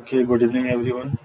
Okay, good evening everyone.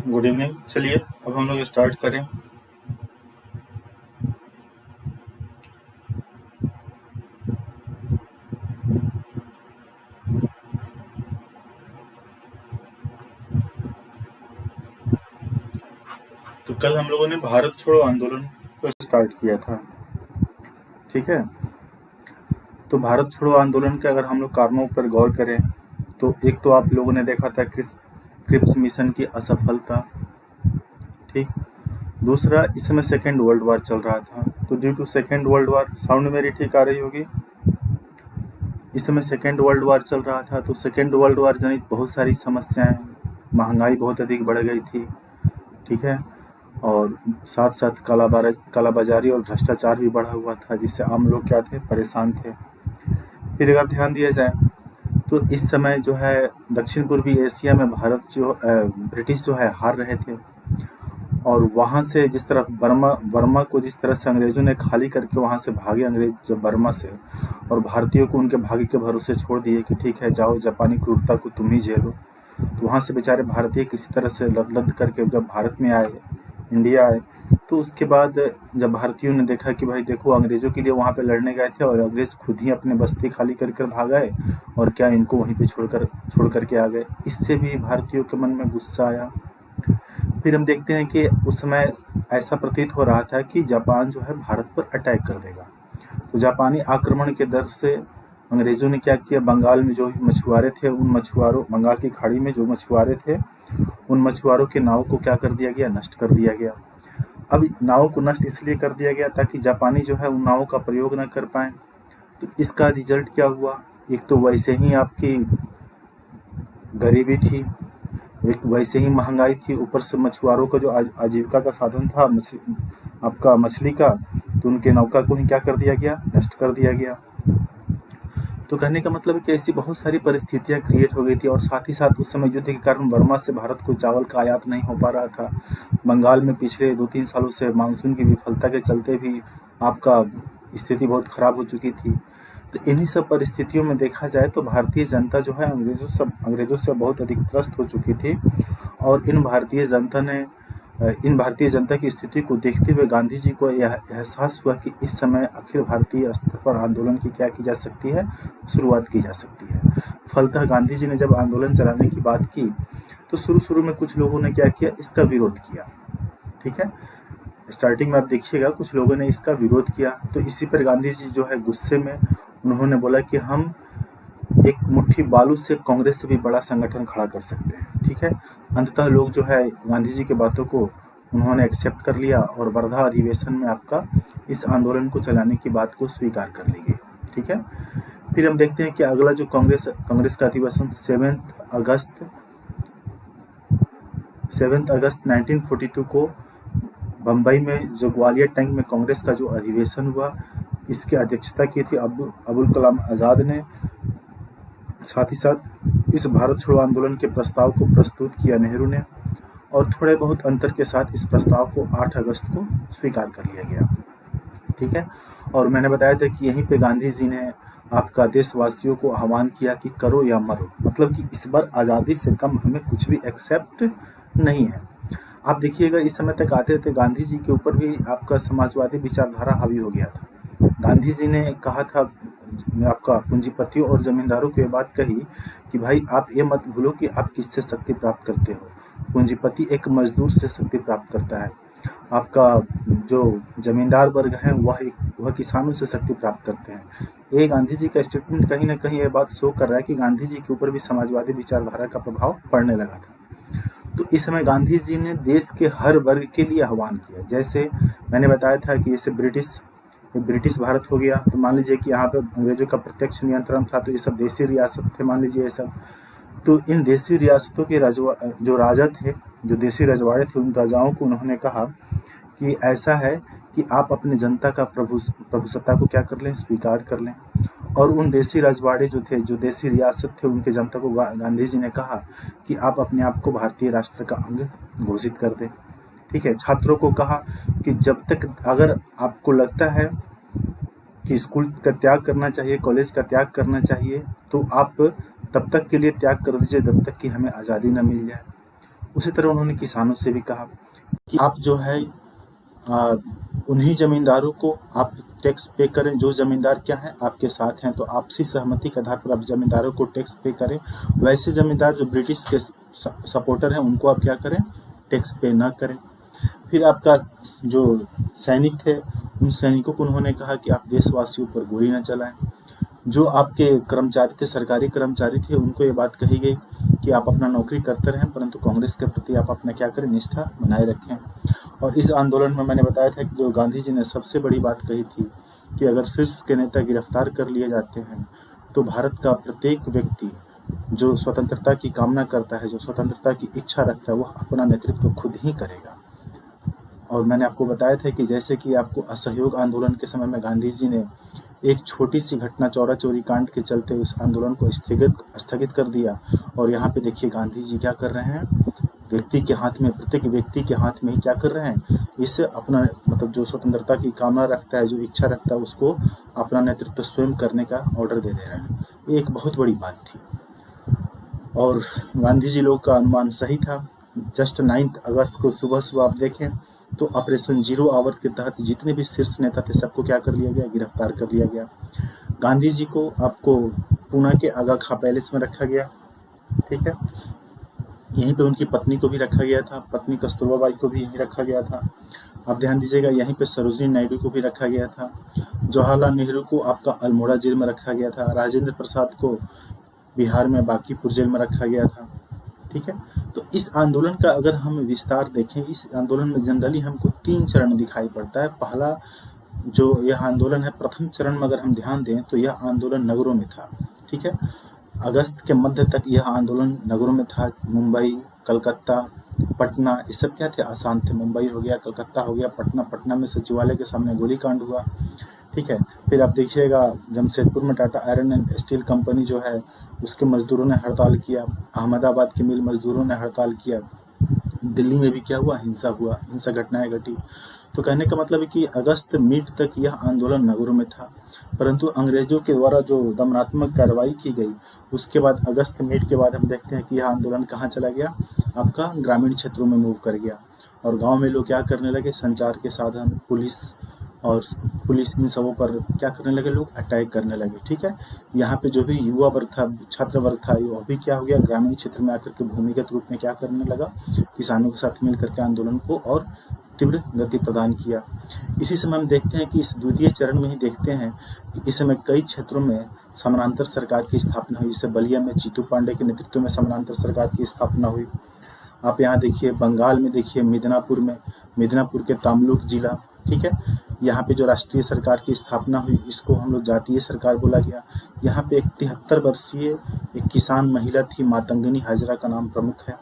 Good evening. चलिए अब हम लोग स्टार्ट करें। तो कल हम लोगों ने भारत छोड़ो आंदोलन को स्टार्ट किया था, ठीक है। तो भारत छोड़ो आंदोलन के अगर हम लोग कारणों पर गौर करें तो एक तो आप लोगों ने देखा था कि क्रिप्स मिशन की असफलता, ठीक। दूसरा, इस समय सेकेंड वर्ल्ड वॉर चल रहा था, तो due to second world war, sound मेरी ठीक आ रही होगी, इस समय सेकेंड वर्ल्ड वॉर चल रहा था, तो सेकेंड वर्ल्ड वॉर जनित बहुत सारी समस्याएं, महंगाई बहुत अधिक बढ़ गई थी, ठीक है, और साथ साथ कालाबाजारी और भ्रष्टाचार भी बढ़ा हुआ था, जिससे आम लोग क्या थे, परेशान थे। फिर अगर ध्यान दिया जाए तो इस समय जो है दक्षिण पूर्वी एशिया में ब्रिटिश जो है हार रहे थे, और वहाँ से जिस तरह बर्मा को जिस तरह से अंग्रेजों ने खाली करके वहाँ से भागे अंग्रेज जब बर्मा से, और भारतीयों को उनके भाग्य के भरोसे छोड़ दिए कि ठीक है जाओ जापानी क्रूरता को तुम ही झेलो, तो वहाँ से बेचारे भारतीय किसी तरह से लद करके जब भारत में आए, इंडिया आए, तो उसके बाद जब भारतीयों ने देखा कि भाई देखो अंग्रेजों के लिए वहाँ पे लड़ने गए थे और अंग्रेज खुद ही अपने बस्ती खाली कर भाग आए, और क्या इनको वहीं पे छोड़ करके आ गए, इससे भी भारतीयों के मन में गुस्सा आया। फिर हम देखते हैं कि उस समय ऐसा प्रतीत हो रहा था कि जापान जो है भारत पर अटैक कर देगा, तो जापानी आक्रमण के डर से अंग्रेजों ने क्या किया, बंगाल में जो मछुआरे थे उन मछुआरों, बंगाल की खाड़ी में जो मछुआरे थे उन मछुआरों के नाव को क्या कर दिया गया, नष्ट कर दिया गया। अब नाव को नष्ट इसलिए कर दिया गया ताकि जापानी जो है उन नावों का प्रयोग न कर पाए। तो इसका रिजल्ट क्या हुआ, एक तो वैसे ही आपकी गरीबी थी, एक वैसे ही महंगाई थी, ऊपर से मछुआरों का जो आजीविका का साधन था आपका मछली का, तो उनके नौका को ही क्या कर दिया गया, नष्ट कर दिया गया। तो कहने का मतलब है कि ऐसी बहुत सारी परिस्थितियां क्रिएट हो गई थी, और साथ ही साथ उस समय युद्ध के कारण बर्मा से भारत को चावल का आयात नहीं हो पा रहा था। बंगाल में पिछले 2-3 सालों से मानसून की विफलता के चलते भी आपका स्थिति बहुत खराब हो चुकी थी। तो इन्हीं सब परिस्थितियों में देखा जाए तो भारतीय जनता जो है अंग्रेजों से बहुत अधिक त्रस्त हो चुकी थी, और इन भारतीय जनता की स्थिति को देखते हुए गांधी जी को यह एहसास हुआ कि इस समय अखिल भारतीय स्तर पर आंदोलन की क्या की जा सकती है, शुरुआत की जा सकती है। फलतः गांधी जी ने जब आंदोलन चलाने की बात की तो शुरू में कुछ लोगों ने क्या किया, इसका विरोध किया, ठीक है। स्टार्टिंग में आप देखिएगा कुछ लोगों ने इसका विरोध किया, तो इसी पर गांधी जी जो है गुस्से में उन्होंने बोला कि हम एक मुट्ठी बालू से कांग्रेस से भी बड़ा संगठन खड़ा कर सकते हैं, ठीक है। अंततः लोग जो है गांधी जी की बातों को उन्होंने एक्सेप्ट कर लिया, और वर्धा अधिवेशन में आपका इस आंदोलन को चलाने की बात को स्वीकार कर ली गई, ठीक है। फिर हम देखते हैं कि अगला जो कांग्रेस का अधिवेशन 7 अगस्त 1942 को बम्बई में जो ग्वालियर टैंक में कांग्रेस का जो अधिवेशन हुआ, इसकी अध्यक्षता की थी अबुल कलाम आज़ाद ने। साथ ही साथ इस भारत छोड़ो आंदोलन के प्रस्ताव को प्रस्तुत किया नेहरू ने, और थोड़े बहुत अंतर के साथ इस प्रस्ताव को 8 अगस्त को स्वीकार कर लिया गया, ठीक है। और मैंने बताया था कि यहीं पे गांधी जी ने आपका देशवासियों को आह्वान किया कि करो या मरो, मतलब कि इस बार आज़ादी से कम हमें कुछ भी एक्सेप्ट नहीं है। आप देखिएगा इस समय तक आते थे गांधी जी के ऊपर भी आपका समाजवादी विचारधारा हावी हो गया था। गांधी जी ने कहा था, आपका पूंजीपतियों और जमींदारों को ये बात कही कि भाई आप ये मत भूलो कि आप किससे शक्ति प्राप्त करते हो। पूंजीपति एक मजदूर से शक्ति प्राप्त करता है, आपका जो जमींदार वर्ग है वह किसानों से शक्ति प्राप्त करते हैं। ये गांधी जी का स्टेटमेंट कहीं ना कहीं ये बात शो कर रहा है कि गांधी जी के ऊपर भी समाजवादी विचारधारा का प्रभाव पड़ने लगा था। तो इस समय गांधी जी ने देश के हर वर्ग के लिए आह्वान किया, जैसे मैंने बताया था कि जैसे ब्रिटिश ये ब्रिटिश भारत हो गया, तो मान लीजिए कि यहाँ पे अंग्रेजों का प्रत्यक्ष नियंत्रण था, तो ये सब देसी रियासत थे, मान लीजिए ये सब। तो इन देसी रियासतों के जो राजा थे, जो देसी रजवाड़े थे, उन राजाओं को उन्होंने कहा कि ऐसा है कि आप अपनी जनता का प्रभुसत्ता को क्या कर लें, स्वीकार कर लें। और उन देसी रजवाड़े जो थे, जो देसी रियासत थे, उनके जनता को गांधी जी ने कहा कि आप अपने आप को भारतीय राष्ट्र का अंग घोषित कर दें। ठीक है, छात्रों को कहा कि जब तक अगर आपको लगता है कि स्कूल का त्याग करना चाहिए, कॉलेज का त्याग करना चाहिए, तो आप तब तक के लिए त्याग कर दीजिए जब तक कि हमें आज़ादी न मिल जाए। उसी तरह उन्होंने किसानों से भी कहा कि आप जो है उन्हीं जमींदारों को आप टैक्स पे करें, जो जमींदार क्या है आपके साथ हैं, तो आपसी सहमति के आधार पर आप जमींदारों को टैक्स पे करें। वैसे जमींदार जो ब्रिटिश के सपोर्टर हैं, उनको आप क्या करें, टैक्स पे ना करें। फिर आपका जो सैनिक थे, उन सैनिकों को उन्होंने कहा कि आप देशवासियों पर गोली न चलाएं। जो आपके कर्मचारी थे, सरकारी कर्मचारी थे, उनको ये बात कही गई कि आप अपना नौकरी करते रहें, परंतु कांग्रेस के प्रति आप अपना क्या करें, निष्ठा बनाए रखें। और इस आंदोलन में मैंने बताया था कि जो गांधी जी ने सबसे बड़ी बात कही थी कि अगर शीर्ष के नेता गिरफ्तार कर लिए जाते हैं, तो भारत का प्रत्येक व्यक्ति जो स्वतंत्रता की कामना करता है, जो स्वतंत्रता की इच्छा रखता है, वह अपना नेतृत्व खुद ही करेगा। और मैंने आपको बताया था कि जैसे कि आपको असहयोग आंदोलन के समय में गांधी जी ने एक छोटी सी घटना, चौरा चोरी कांड के चलते उस आंदोलन को स्थगित कर दिया। और यहाँ पे देखिए गांधी जी क्या कर रहे हैं, व्यक्ति के हाथ में, प्रत्येक व्यक्ति के हाथ में ही क्या कर रहे हैं, इससे अपना मतलब जो स्वतंत्रता की कामना रखता है, जो इच्छा रखता है, उसको अपना नेतृत्व स्वयं करने का ऑर्डर दे रहे हैं। ये एक बहुत बड़ी बात थी और गांधी जी लोग का अनुमान सही था। जस्ट 9 अगस्त को सुबह सुबह आप देखें तो ऑपरेशन जीरो आवर के तहत जितने भी शीर्ष नेता थे, सबको क्या कर लिया गया, गिरफ्तार कर लिया गया। गांधी जी को आपको पूना के आगा खां पैलेस में रखा गया। ठीक है, यहीं पे उनकी पत्नी को भी रखा गया था, पत्नी कस्तूरबा बाई को भी यहीं रखा गया था। आप ध्यान दीजिएगा, यहीं पे सरोजिनी नायडू को भी रखा गया था। जवाहरलाल नेहरू को आपका अल्मोड़ा जेल में रखा गया था। राजेंद्र प्रसाद को बिहार में बांकीपुर जेल में रखा गया था। ठीक है, तो इस आंदोलन का अगर हम विस्तार देखें, इस आंदोलन में जनरली हमको 3 चरण दिखाई पड़ता है। पहला जो यह आंदोलन है, प्रथम चरण में अगर हम ध्यान दें तो यह आंदोलन नगरों में था। ठीक है, अगस्त के मध्य तक यह आंदोलन नगरों में था। मुंबई, कलकत्ता, पटना, ये सब क्या थे, आसान थे। मुंबई हो गया, कलकत्ता हो गया, पटना में सचिवालय के सामने गोलीकांड हुआ। ठीक है, फिर आप देखिएगा जमशेदपुर में Tata iron and steel company जो है, उसके मजदूरों ने हड़ताल किया। अहमदाबाद के मिल मजदूरों ने हड़ताल किया। दिल्ली में भी क्या हुआ, हिंसा हुआ, हिंसा घटनाएं घटी। तो कहने का मतलब है कि अगस्त मिड तक यह आंदोलन नगरों में था, परंतु अंग्रेजों के द्वारा जो दमनात्मक कार्रवाई की गई, उसके बाद अगस्त मिड के बाद हम देखते हैं कि यह आंदोलन कहाँ चला गया, आपका ग्रामीण क्षेत्रों में मूव कर गया। और गांव में लोग क्या करने लगे, संचार के साधन, पुलिस इन सबों पर क्या करने लगे, लोग अटैक करने लगे। ठीक है, यहाँ पे जो भी युवा वर्ग था, छात्र वर्ग था, वह भी क्या हो गया, ग्रामीण क्षेत्र में आकर के भूमिगत रूप में क्या करने लगा, किसानों के साथ मिलकर के आंदोलन को और तीव्र गति प्रदान किया। इसी समय हम देखते हैं कि इस द्वितीय चरण में ही देखते हैं कि इस समय कई क्षेत्रों में समानांतर सरकार की स्थापना हुई। जैसे बलिया में जीतू पांडे के नेतृत्व में समानांतर सरकार की स्थापना हुई। आप यहाँ देखिए, बंगाल में देखिए, मिदनापुर के तामलुक जिला, ठीक है, यहाँ पे जो राष्ट्रीय सरकार की स्थापना हुई, इसको हम लोग जातीय सरकार बोला गया। यहाँ पे एक 73 वर्षीय एक किसान महिला थी, मातंगनी हाजरा का नाम प्रमुख है।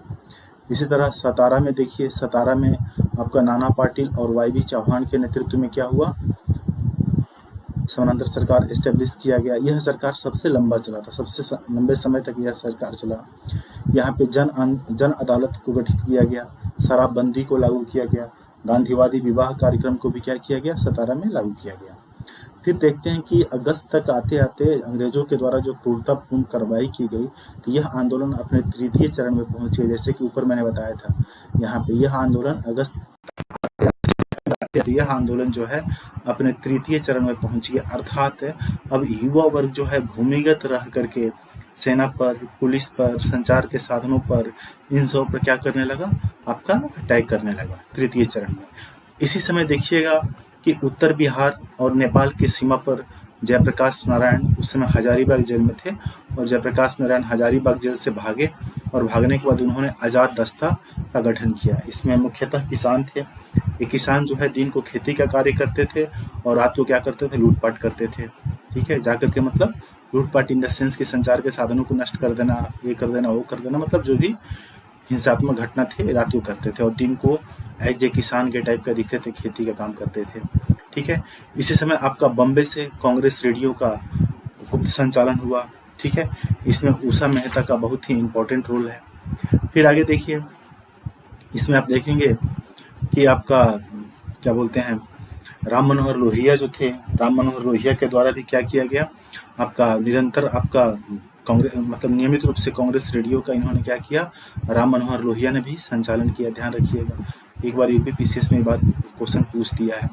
इसी तरह सतारा में देखिए, सतारा में आपका नाना पाटिल और वाई चौहान के नेतृत्व में क्या हुआ, समानांतर सरकार एस्टेब्लिश किया गया। यह सरकार सबसे लंबा चला था, सबसे लंबे समय तक यह सरकार चला। यहाँ पे जन अदालत को गठित किया गया, शराबबंदी को लागू किया गया, गांधीवादी विवाह कार्यक्रम को भी क्या किया गया, सतारा में लागू किया गया। फिर देखते हैं कि अगस्त तक आते आते अंग्रेजों के द्वारा जो क्रूरतापूर्ण कार्रवाई की गई, तो यह आंदोलन अपने तृतीय चरण में पहुंच गया। जैसे कि ऊपर मैंने बताया था, यहाँ पे यह आंदोलन यह आंदोलन जो है अपने तृतीय चरण में पहुंच गया। अर्थात अब युवा वर्ग जो है भूमिगत रह करके सेना पर, पुलिस पर, संचार के साधनों पर, इन सब पर क्या करने लगा, आपका अटैक करने लगा तृतीय चरण में। इसी समय देखिएगा कि उत्तर बिहार और नेपाल की सीमा पर जयप्रकाश नारायण उस समय हजारीबाग जेल में थे, और जयप्रकाश नारायण हजारीबाग जेल से भागे, और भागने के बाद उन्होंने आज़ाद दस्ता का गठन किया। इसमें मुख्यतः किसान थे। ये किसान जो है दिन को खेती का कार्य करते थे और रात को क्या करते थे, लूटपाट करते थे। ठीक है, जाकर के मतलब लूटपाट इन द सेंस के संचार के साधनों को नष्ट कर देना, ये कर देना, वो कर देना, मतलब जो भी हिंसात्मक घटना थे रात को करते थे और दिन को एज ए किसान के टाइप का दिखते थे, खेती का काम करते थे। ठीक है, इसी समय आपका बॉम्बे से कांग्रेस रेडियो का गुप्त संचालन हुआ। ठीक है, इसमें उषा मेहता का बहुत ही इम्पोर्टेंट रोल है। फिर आगे देखिए, इसमें आप देखेंगे कि आपका क्या बोलते हैं, राम मनोहर लोहिया जो थे, राम मनोहर लोहिया के द्वारा भी क्या किया गया, आपका निरंतर आपका कांग्रेस मतलब नियमित रूप से कांग्रेस रेडियो का इन्होंने क्या किया, राम मनोहर लोहिया ने भी संचालन किया। ध्यान रखिएगा, एक बार यूपीपीसीएस में बात क्वेश्चन पूछ दिया है।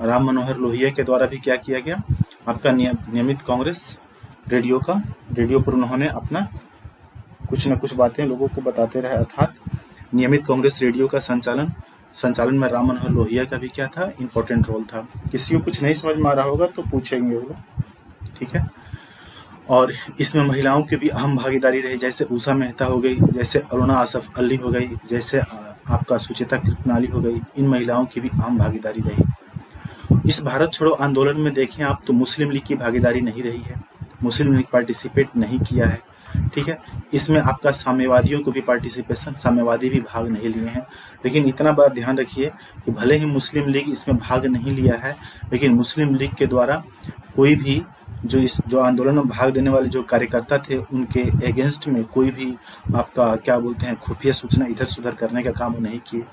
राम मनोहर लोहिया के द्वारा भी क्या किया गया, आपका नियमित कांग्रेस रेडियो पर उन्होंने अपना कुछ न कुछ बातें लोगों को बताते रहे, अर्थात नियमित कांग्रेस रेडियो का संचालन में राम मनोहर लोहिया का भी क्या था, इंपॉर्टेंट रोल था। किसी को कुछ नहीं समझ में आ रहा होगा तो पूछेंगे वो। ठीक है, और इसमें महिलाओं की भी अहम भागीदारी रही, जैसे उषा मेहता हो गई, जैसे अरुणा आसफ अली हो गई, जैसे आपका सुचेता कृपनाली हो गई, इन महिलाओं की भी अहम भागीदारी रही। इस भारत छोड़ो आंदोलन में देखें आप तो मुस्लिम लीग की भागीदारी नहीं रही है, मुस्लिम लीग पार्टिसिपेट नहीं किया है। ठीक है, इसमें आपका साम्यवादियों को भी पार्टिसिपेशन, साम्यवादी भी भाग नहीं लिए हैं। लेकिन इतना बात ध्यान रखिए कि भले ही मुस्लिम लीग इसमें भाग नहीं लिया है, लेकिन मुस्लिम लीग के द्वारा कोई भी जो आंदोलन में भाग लेने वाले जो कार्यकर्ता थे उनके अगेंस्ट में कोई भी आपका क्या बोलते हैं खुफिया सूचना इधर से उधर करने का काम नहीं किए।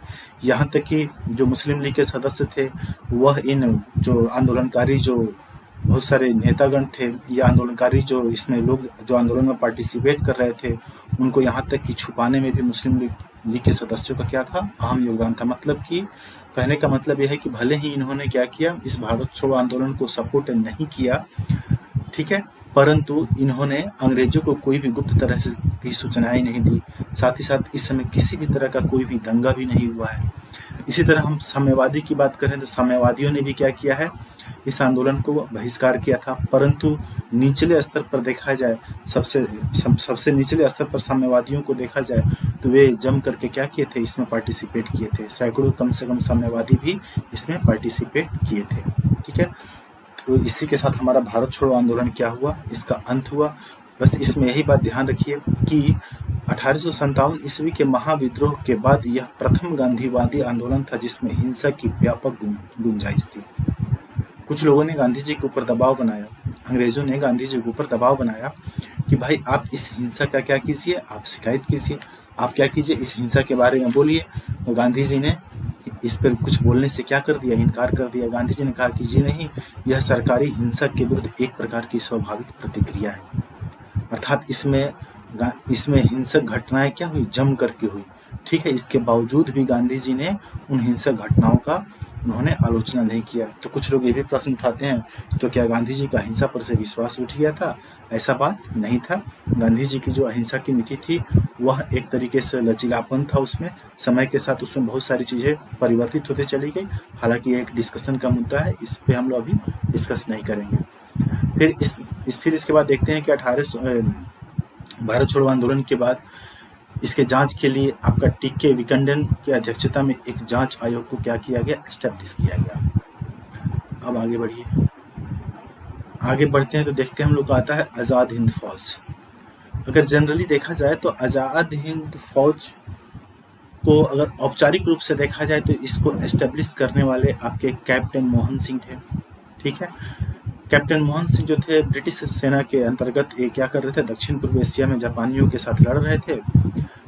यहाँ तक कि जो मुस्लिम लीग के सदस्य थे वह इन जो आंदोलनकारी जो बहुत सारे नेतागण थे या आंदोलनकारी जो इसमें लोग जो आंदोलन में पार्टिसिपेट कर रहे थे उनको यहाँ तक कि छुपाने में भी मुस्लिम लीग के सदस्यों का क्या था, अहम योगदान था। मतलब कि कहने का मतलब यह है कि भले ही इन्होंने क्या किया, इस भारत छोड़ो आंदोलन को सपोर्ट नहीं किया, ठीक है, परंतु इन्होंने अंग्रेजों को कोई भी गुप्त तरह से की सूचनाएं नहीं दी। साथ ही साथ इस समय किसी भी तरह का कोई भी दंगा भी नहीं हुआ है। इसी तरह हम साम्यवादी की बात करें तो साम्यवादियों ने भी क्या किया है, इस आंदोलन को बहिष्कार किया था, परंतु निचले स्तर पर देखा जाए, सबसे निचले स्तर पर साम्यवादियों को देखा जाए तो वे जम करके क्या किए थे, इसमें पार्टिसिपेट किए थे। सैकड़ों कम से कम साम्यवादी भी इसमें पार्टिसिपेट किए थे। ठीक है, तो इसी के साथ हमारा भारत छोड़ो आंदोलन क्या हुआ, इसका अंत हुआ। बस इसमें यही बात ध्यान रखिए कि 1857 ईस्वी के महाविद्रोह के बाद यह प्रथम गांधीवादी आंदोलन था जिसमें हिंसा की व्यापक गुंजाइश थी। कुछ लोगों ने गांधी जी के ऊपर दबाव बनाया, अंग्रेजों ने गांधी जी के ऊपर दबाव बनाया कि भाई आप इस हिंसा का क्या कीजिए, आप शिकायत कीजिए, आप क्या कीजिए, इस हिंसा के बारे में बोलिए। तो गांधी जी ने इस पर कुछ बोलने से क्या कर दिया, इनकार कर दिया। गांधी जी ने कहा कि जी नहीं, यह सरकारी हिंसा के विरुद्ध एक प्रकार की स्वाभाविक प्रतिक्रिया है, अर्थात इसमें हिंसक घटनाएं क्या हुई, जम करके हुई। ठीक है, इसके बावजूद भी गांधी जी ने उन हिंसक घटनाओं का उन्होंने आलोचना नहीं किया। तो कुछ लोग ये भी प्रश्न उठाते हैं, तो क्या गांधी जी का अहिंसा पर से विश्वास उठ गया था? ऐसा बात नहीं था। गांधी जी की जो अहिंसा की नीति थी वह एक तरीके से लचीलापन था, उसमें समय के साथ उसमें बहुत सारी चीजें परिवर्तित होते चली गई। हालांकि एक डिस्कशन का मुद्दा है, इस पे हम लोग अभी डिस्कस नहीं करेंगे। फिर इसके बाद देखते हैं कि भारत छोड़ो आंदोलन के बाद इसके जांच के लिए आपका टी.के. विकंडन की अध्यक्षता में एक जांच आयोग को क्या किया गया, एस्टेब्लिश किया गया। अब आगे बढ़िए, आगे बढ़ते हैं तो देखते हैं हम लोग का आता है आज़ाद हिंद फौज। अगर जनरली देखा जाए तो आज़ाद हिंद फौज को अगर औपचारिक रूप से देखा जाए तो इसको एस्टेब्लिश करने वाले आपके कैप्टन मोहन सिंह थे। ठीक है, कैप्टन मोहन सिंह जो थे ब्रिटिश सेना के अंतर्गत ये क्या कर रहे थे, दक्षिण पूर्व एशिया में जापानियों के साथ लड़ रहे थे।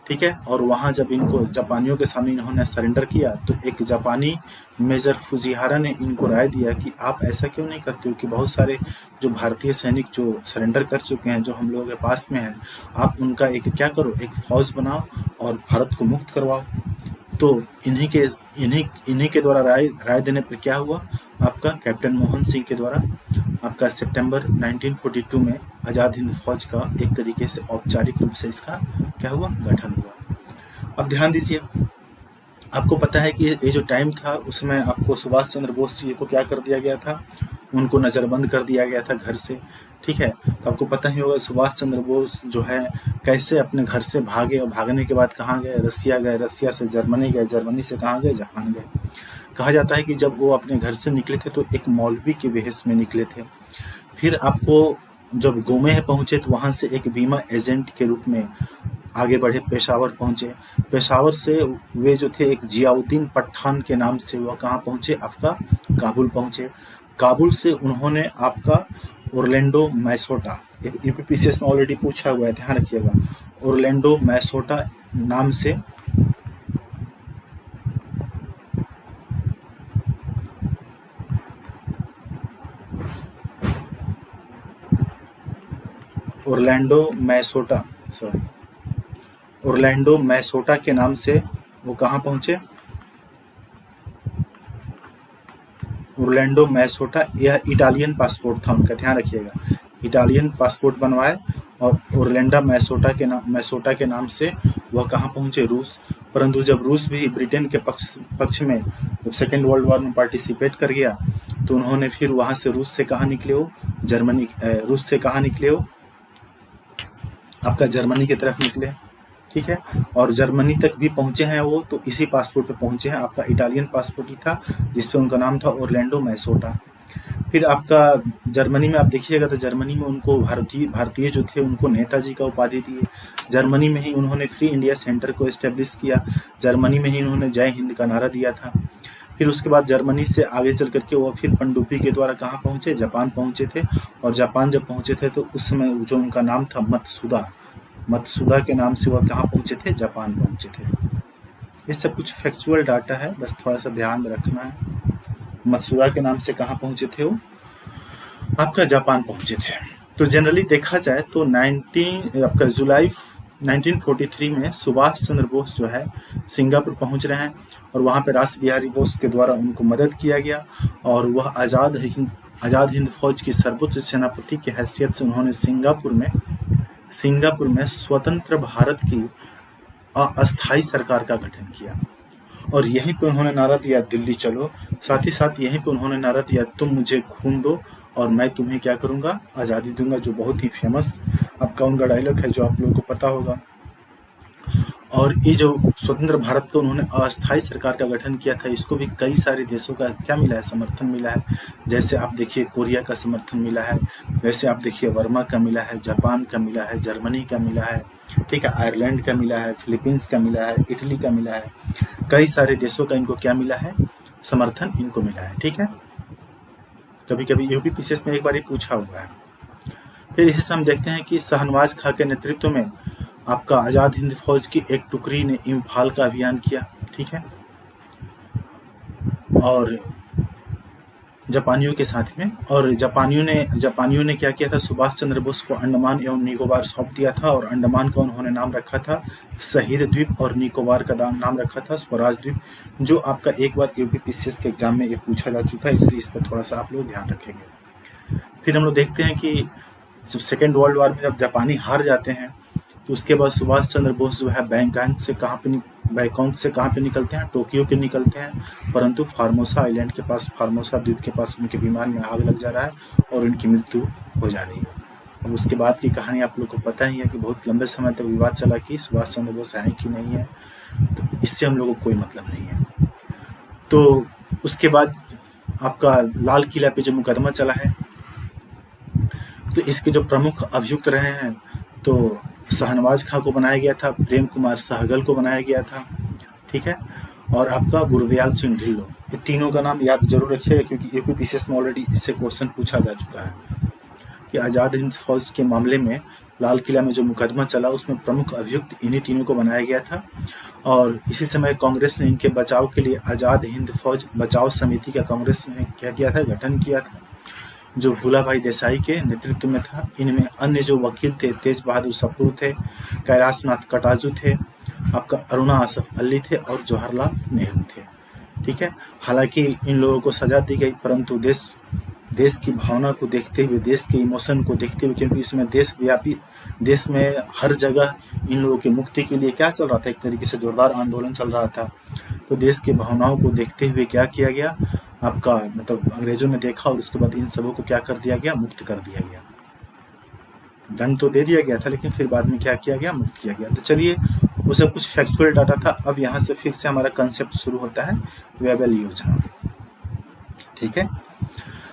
ठीक है, और वहां जब इनको जापानियों के सामने इन्होंने सरेंडर किया तो एक जापानी मेजर फुजिहारा ने इनको राय दिया कि आप ऐसा क्यों नहीं करते हो कि बहुत सारे जो भारतीय सैनिक जो सरेंडर कर चुके हैं, जो हम लोगों के पास में है, आप उनका एक क्या करो, एक फौज बनाओ और भारत को मुक्त करवाओ। तो इन्हीं के द्वारा राय देने पर क्या हुआ, आपका कैप्टन मोहन सिंह के द्वारा आपका सितंबर 1942 में आज़ाद हिंद फौज का एक तरीके से औपचारिक रूप से इसका क्या हुआ, गठन हुआ। अब ध्यान दीजिए, आपको पता है कि ये जो टाइम था उसमें आपको सुभाष चंद्र बोस जी को क्या कर दिया गया था, उनको नज़रबंद कर दिया गया था घर से, ठीक है। तो आपको पता ही होगा सुभाष चंद्र बोस जो है कैसे अपने घर से भागे, और भागने के बाद कहाँ गए, रसिया गए, रसिया से जर्मनी गए, जर्मनी से कहाँ गए, जापान गए। कहा जाता है कि जब वो अपने घर से निकले थे तो एक मौलवी के वेश में निकले थे। फिर आपको जब गोमेह पहुंचे तो वहां से एक बीमा एजेंट के रूप में आगे बढ़े, पेशावर पहुंचे। पेशावर से वे जो थे एक जियाउद्दीन पठान के नाम से वह कहाँ पहुंचे, आपका काबुल पहुंचे। काबुल से उन्होंने आपका ओरलैंडो मैसोटा, यूपीपीसीएस में ऑलरेडी पूछा हुआ है, ध्यान रखिएगा, ओरलैंडो मैसोटा नाम से ओरलैंडो मैसोटा के नाम से वो कहाँ पहुंचे, ओरलैंडो मैसोटा। यह इटालियन पासपोर्ट था उनका, ध्यान रखिएगा, इटालियन पासपोर्ट बनवाए और ओरलैंडो मैसोटा के नाम से वह कहाँ पहुंचे, रूस। परंतु जब रूस भी ब्रिटेन के पक्ष में जब सेकेंड वर्ल्ड वॉर में पार्टिसिपेट कर गया तो उन्होंने फिर वहां से रूस से कहाँ निकले हो, रूस से कहाँ निकले हो, आपका जर्मनी की तरफ निकले, ठीक है। और जर्मनी तक भी पहुंचे हैं वो तो इसी पासपोर्ट पे पहुंचे हैं, आपका इटालियन पासपोर्ट ही था जिसपे उनका नाम था ओरलैंडो मैसोटा। फिर आपका जर्मनी में आप देखिएगा तो जर्मनी में उनको भारतीय जो थे उनको नेताजी का उपाधि दिए। जर्मनी में ही उन्होंने फ्री इंडिया सेंटर को एस्टेब्लिश किया, जर्मनी में ही उन्होंने जय हिंद का नारा दिया था। फिर उसके बाद जर्मनी से आगे चल करके वो फिर पनडुब्बी के द्वारा कहाँ पहुंचे, जापान पहुंचे थे। और जापान जब पहुंचे थे तो उस समय जो उनका नाम था मतसुदा के नाम से वह कहाँ पहुंचे थे, जापान पहुंचे थे। ये सब कुछ फैक्चुअल डाटा है, बस थोड़ा सा ध्यान में रखना है। मतसुदा के नाम से कहाँ पहुंचे थे वो, आपका जापान पहुंचे थे। तो जनरली देखा जाए तो जुलाई 1943 में सुभाष चंद्र बोस जो है सिंगापुर पहुंच रहे हैं और वहां पे रास बिहारी बोस के द्वारा उनको मदद किया गया और वह आज़ाद हिंद फौज की सर्वोच्च सेनापति की हैसियत से उन्होंने सिंगापुर में स्वतंत्र भारत की अस्थायी सरकार का गठन किया। और यहीं पे उन्होंने नारा दिया दिल्ली चलो, साथ ही साथ यहीं पे उन्होंने नारा दिया तुम मुझे खून दो और मैं तुम्हें क्या करूंगा, आज़ादी दूंगा, जो बहुत ही फेमस आपका उनका डायलॉग है जो आप लोगों को पता होगा। और ये जो स्वतंत्र भारत को उन्होंने अस्थायी सरकार का गठन किया था, इसको भी कई सारे देशों का क्या मिला है, समर्थन मिला है। जैसे आप देखिए कोरिया का समर्थन मिला है, जैसे आप देखिए वर्मा का मिला है, जापान का मिला है, जर्मनी का मिला है, ठीक है, आयरलैंड का मिला है, फिलीपींस का मिला है, इटली का मिला है, कई सारे देशों का इनको क्या मिला है, समर्थन इनको मिला है, ठीक है। कभी कभी यूपीपीसीएस में एक बार ही पूछा हुआ है। फिर इसी से हम देखते हैं कि शाहनवाज खां के नेतृत्व में आपका आज़ाद हिंद फौज की एक टुकड़ी ने इम्फाल का अभियान किया, ठीक है, और जापानियों के साथ में। और जापानियों ने क्या किया था, सुभाष चंद्र बोस को अंडमान एवं निकोबार सौंप दिया था और अंडमान का उन्होंने नाम रखा था शहीद द्वीप और निकोबार का नाम रखा था स्वराज द्वीप, जो आपका एक बार यूपीपीसीएस के एग्जाम में ये पूछा जा चुका है, इसलिए इस पर थोड़ा सा आप लोग ध्यान रखेंगे। फिर हम लोग देखते हैं कि जब सेकेंड वर्ल्ड वॉर में जब जापानी हार जाते हैं तो उसके बाद सुभाष चंद्र बोस जो है बैंकॉक से कहाँ पे निकलते हैं, टोक्यो के निकलते हैं, परंतु फार्मोसा आइलैंड के पास, फार्मोसा द्वीप के पास उनके विमान में आग लग जा रहा है और उनकी मृत्यु हो जा रही है। और उसके बाद की कहानी आप लोग को पता ही है कि बहुत लंबे समय तक विवाद चला कि सुभाष चंद्र बोस आए कि नहीं है, तो इससे हम लोगों को कोई मतलब नहीं है। तो उसके बाद आपका लाल किला पे जो मुकदमा चला है तो इसके जो प्रमुख अभियुक्त रहे हैं तो शाहनवाज खां को बनाया गया था, प्रेम कुमार सहगल को बनाया गया था, ठीक है, और आपका गुरदयाल सिंह ढिल्लो। ये तीनों का नाम याद जरूर रखिएगा क्योंकि यूपीपीसीएस में ऑलरेडी इससे क्वेश्चन पूछा जा चुका है कि आज़ाद हिंद फौज के मामले में लाल किला में जो मुकदमा चला उसमें प्रमुख अभियुक्त इन्हीं तीनों को बनाया गया था। और इसी समय कांग्रेस ने इनके बचाव के लिए आज़ाद हिंद फौज बचाव समिति का कांग्रेस ने क्या किया था, गठन किया था, जो भूलाभाई देसाई के नेतृत्व में था। इनमें अन्य जो वकील थे तेज बहादुर सप्रू थे, कैलाशनाथ कटाजू थे, आपका अरुणा आसफ अली थे और जवाहरलाल नेहरू थे, ठीक है। हालांकि इन लोगों को सजा दी गई परंतु देश की भावना को देखते हुए, देश के इमोशन को देखते हुए, क्योंकि इसमें देश में हर जगह इन लोगों की मुक्ति के लिए क्या चल रहा था, एक तरीके से जोरदार आंदोलन चल रहा था। तो देश की भावनाओं को देखते हुए क्या किया गया, आपका मतलब अंग्रेजों ने देखा और उसके बाद इन सबों को क्या कर दिया गया, मुक्त कर दिया गया। दंड तो दे दिया गया था लेकिन फिर बाद में क्या किया गया, मुक्त किया गया। तो चलिए वो सब कुछ फैक्चुअल डाटा था। अब यहाँ से फिर से हमारा कंसेप्ट शुरू होता है, वेबल योजना। ठीक है,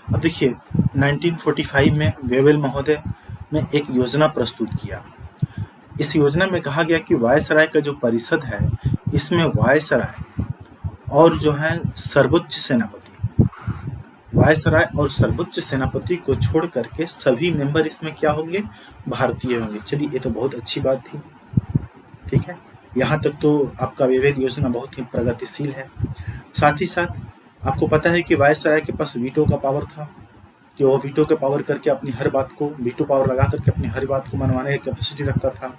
अब देखिए 1945 में वेबल महोदय ने एक योजना प्रस्तुत किया। इस योजना में कहा गया कि वायसराय का जो परिषद है इसमें वायसराय और जो है सर्वोच्च सेनापति, वायसराय और सर्वोच्च सेनापति को छोड़ करके सभी मेंबर इसमें क्या होंगे, भारतीय होंगे। चलिए ये तो बहुत अच्छी बात थी। ठीक है, यहाँ तक तो आपका वेबल योजना बहुत ही प्रगतिशील है। साथ ही साथ आपको पता है कि वायसराय के पास वीटो का पावर था कि वो वीटो के पावर करके अपनी हर बात को, वीटो पावर लगा करके अपनी हर बात को मनवाने की कैपेसिटी रखता था।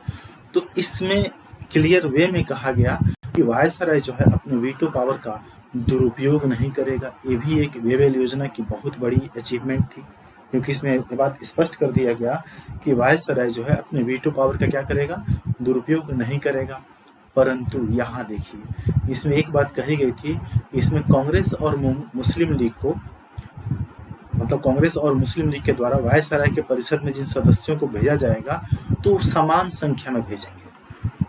तो इसमें क्लियर वे में कहा गया कि वायसराय जो है अपने वीटो पावर का दुरुपयोग नहीं करेगा। ये भी एक वेबल योजना की बहुत बड़ी अचीवमेंट थी, क्योंकि इसमें ये बात स्पष्ट कर दिया गया कि वायसराय जो है अपने वीटो पावर का क्या करेगा, दुरुपयोग नहीं करेगा। परंतु यहाँ देखिए इसमें एक बात कही गई थी, इसमें कांग्रेस और मुस्लिम लीग को, मतलब कांग्रेस और मुस्लिम लीग के द्वारा वायसराय के परिषद में जिन सदस्यों को भेजा जाएगा तो समान संख्या में भेजेंगे।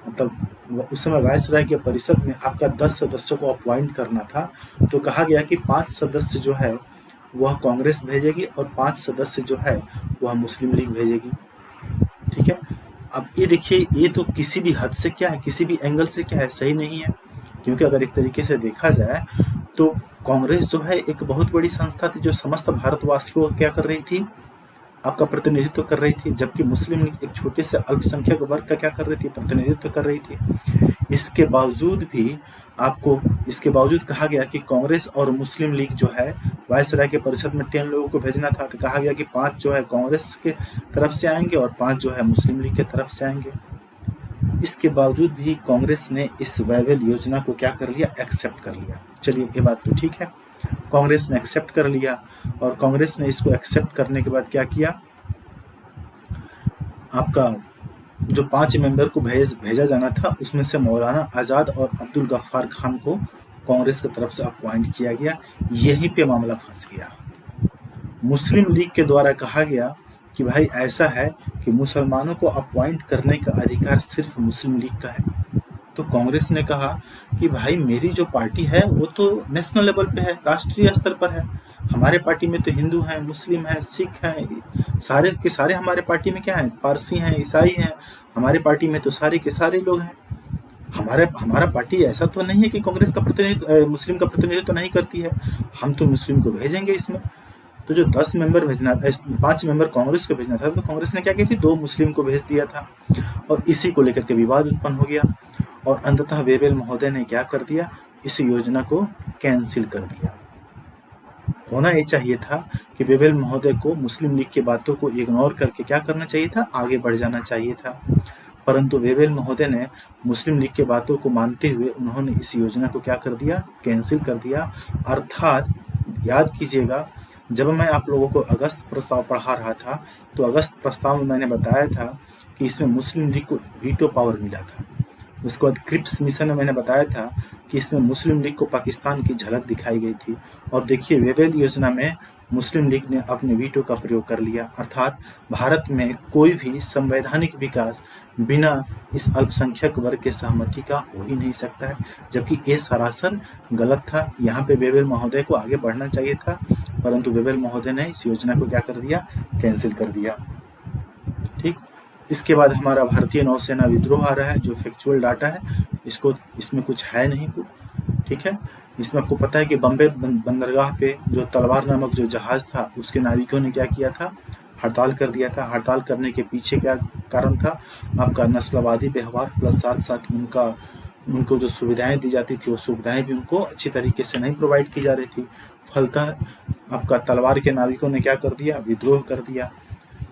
मतलब उस समय वायसराय के परिषद में आपका 10 सदस्यों को अपॉइंट करना था, तो कहा गया कि 5 सदस्य जो है वह कांग्रेस भेजेगी और 5 सदस्य जो है वह मुस्लिम लीग भेजेगी। ठीक है, अब ये देखिए ये तो किसी भी हद से क्या है, किसी भी एंगल से क्या है, सही नहीं है। क्योंकि अगर एक तरीके से देखा जाए तो कांग्रेस जो है एक बहुत बड़ी संस्था थी जो समस्त भारतवासियों को क्या कर रही थी, आपका प्रतिनिधित्व कर रही थी, जबकि मुस्लिम लीग एक छोटे से अल्पसंख्यक वर्ग का क्या कर रही थी, प्रतिनिधित्व कर रही थी। इसके बावजूद कहा गया कि कांग्रेस और मुस्लिम लीग जो है वायसराय के परिषद में 10 लोगों को भेजना था, तो कहा गया कि 5 जो है कांग्रेस के तरफ से आएंगे और 5 जो है मुस्लिम लीग के तरफ से आएंगे। इसके बावजूद भी कांग्रेस ने इस वेबल योजना को क्या कर लिया, एक्सेप्ट कर लिया। चलिए ये बात तो ठीक है, कांग्रेस ने एक्सेप्ट कर लिया और कांग्रेस ने इसको एक्सेप्ट करने के बाद क्या किया, आपका जो 5 मेंबर को भेजा जाना था उसमें से मौलाना आज़ाद और अब्दुल गफ्फार खान को कांग्रेस की तरफ से अपॉइंट किया गया। यहीं पे मामला फंस गया। मुस्लिम लीग के द्वारा कहा गया कि भाई ऐसा है कि मुसलमानों को अपॉइंट करने का अधिकार सिर्फ मुस्लिम लीग का है। तो कांग्रेस ने कहा कि भाई मेरी जो पार्टी है वो तो नेशनल लेवल पे है, राष्ट्रीय स्तर पर है। हमारे पार्टी में तो हिंदू हैं, मुस्लिम हैं, सिख हैं, सारे के सारे हमारे पार्टी में क्या है, पारसी हैं, ईसाई हैं। हमारे पार्टी में तो सारे के सारे लोग हैं। हमारा पार्टी ऐसा तो नहीं है कि कांग्रेस का प्रतिनिधित्व, मुस्लिम का प्रतिनिधित्व तो नहीं करती है। हम तो मुस्लिम को भेजेंगे इसमें। तो जो 10 मेंबर भेजना, 5 मेंबर कांग्रेस को भेजना था, तो कांग्रेस ने क्या की थी, 2 मुस्लिम को भेज दिया था और इसी को लेकर के विवाद उत्पन्न हो गया और अंततः वेबल महोदय ने क्या कर दिया, इस योजना को कैंसिल कर दिया। होना ये चाहिए था कि वेबल महोदय को मुस्लिम लीग की बातों को इग्नोर करके क्या करना चाहिए था, आगे बढ़ जाना चाहिए था। परंतु वेबल महोदय ने मुस्लिम लीग की बातों को मानते हुए उन्होंने इस योजना को क्या कर दिया, कैंसिल कर दिया। अर्थात याद कीजिएगा, जब मैं आप लोगों को अगस्त प्रस्ताव पढ़ा रहा था तो अगस्त प्रस्ताव में मैंने बताया था कि इसमें मुस्लिम लीग को वीटो पावर मिला था। उसके बाद क्रिप्स मिशन में मैंने बताया था कि इसमें मुस्लिम लीग को पाकिस्तान की झलक दिखाई गई थी। और देखिए वेबल योजना में मुस्लिम लीग ने अपने वीटो का प्रयोग कर लिया। अर्थात भारत में कोई भी संवैधानिक विकास बिना इस अल्पसंख्यक वर्ग के सहमति का हो ही नहीं सकता है, जबकि ये सरासर गलत था। यहाँ पे वेबल महोदय को आगे बढ़ना चाहिए था, परंतु वेबल महोदय ने इस योजना को क्या कर दिया, कैंसिल कर दिया। ठीक, इसके बाद हमारा भारतीय नौसेना विद्रोह आ रहा है, जो फैक्चुअल डाटा है, इसमें कुछ है नहीं कुछ। ठीक है, इसमें आपको पता है कि बम्बे बंदरगाह पे जो तलवार नामक जो जहाज था उसके नाविकों ने क्या किया था, हड़ताल कर दिया था। हड़ताल करने के पीछे क्या कारण था, आपका नस्लवादी व्यवहार प्लस साथ साथ उनको जो सुविधाएं दी जाती थी वो सुविधाएं भी उनको अच्छी तरीके से नहीं प्रोवाइड की जा रही थी। फलतः आपका तलवार के नाविकों ने क्या कर दिया, विद्रोह कर दिया।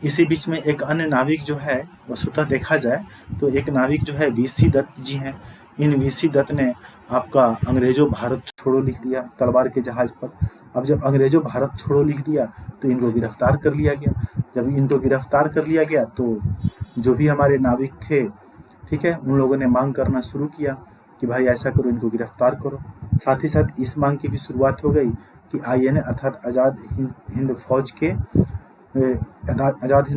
इसी बीच में एक अन्य नाविक जो है, वस्तुतः देखा जाए तो एक नाविक जो है वीसी दत्त जी हैं। इन वीसी दत्त ने आपका अंग्रेजों भारत छोड़ो लिख दिया तलवार के जहाज पर। अब जब अंग्रेजों भारत छोड़ो लिख दिया तो इनको गिरफ्तार कर लिया गया। जब इनको गिरफ्तार कर लिया गया तो जो भी हमारे नाविक थे, ठीक है, उन लोगों ने मांग करना शुरू किया कि भाई ऐसा करो, इनको गिरफ्तार करो। साथ ही साथ इस मांग की भी शुरुआत हो गई कि आईएनए अर्थात आज़ाद हिंद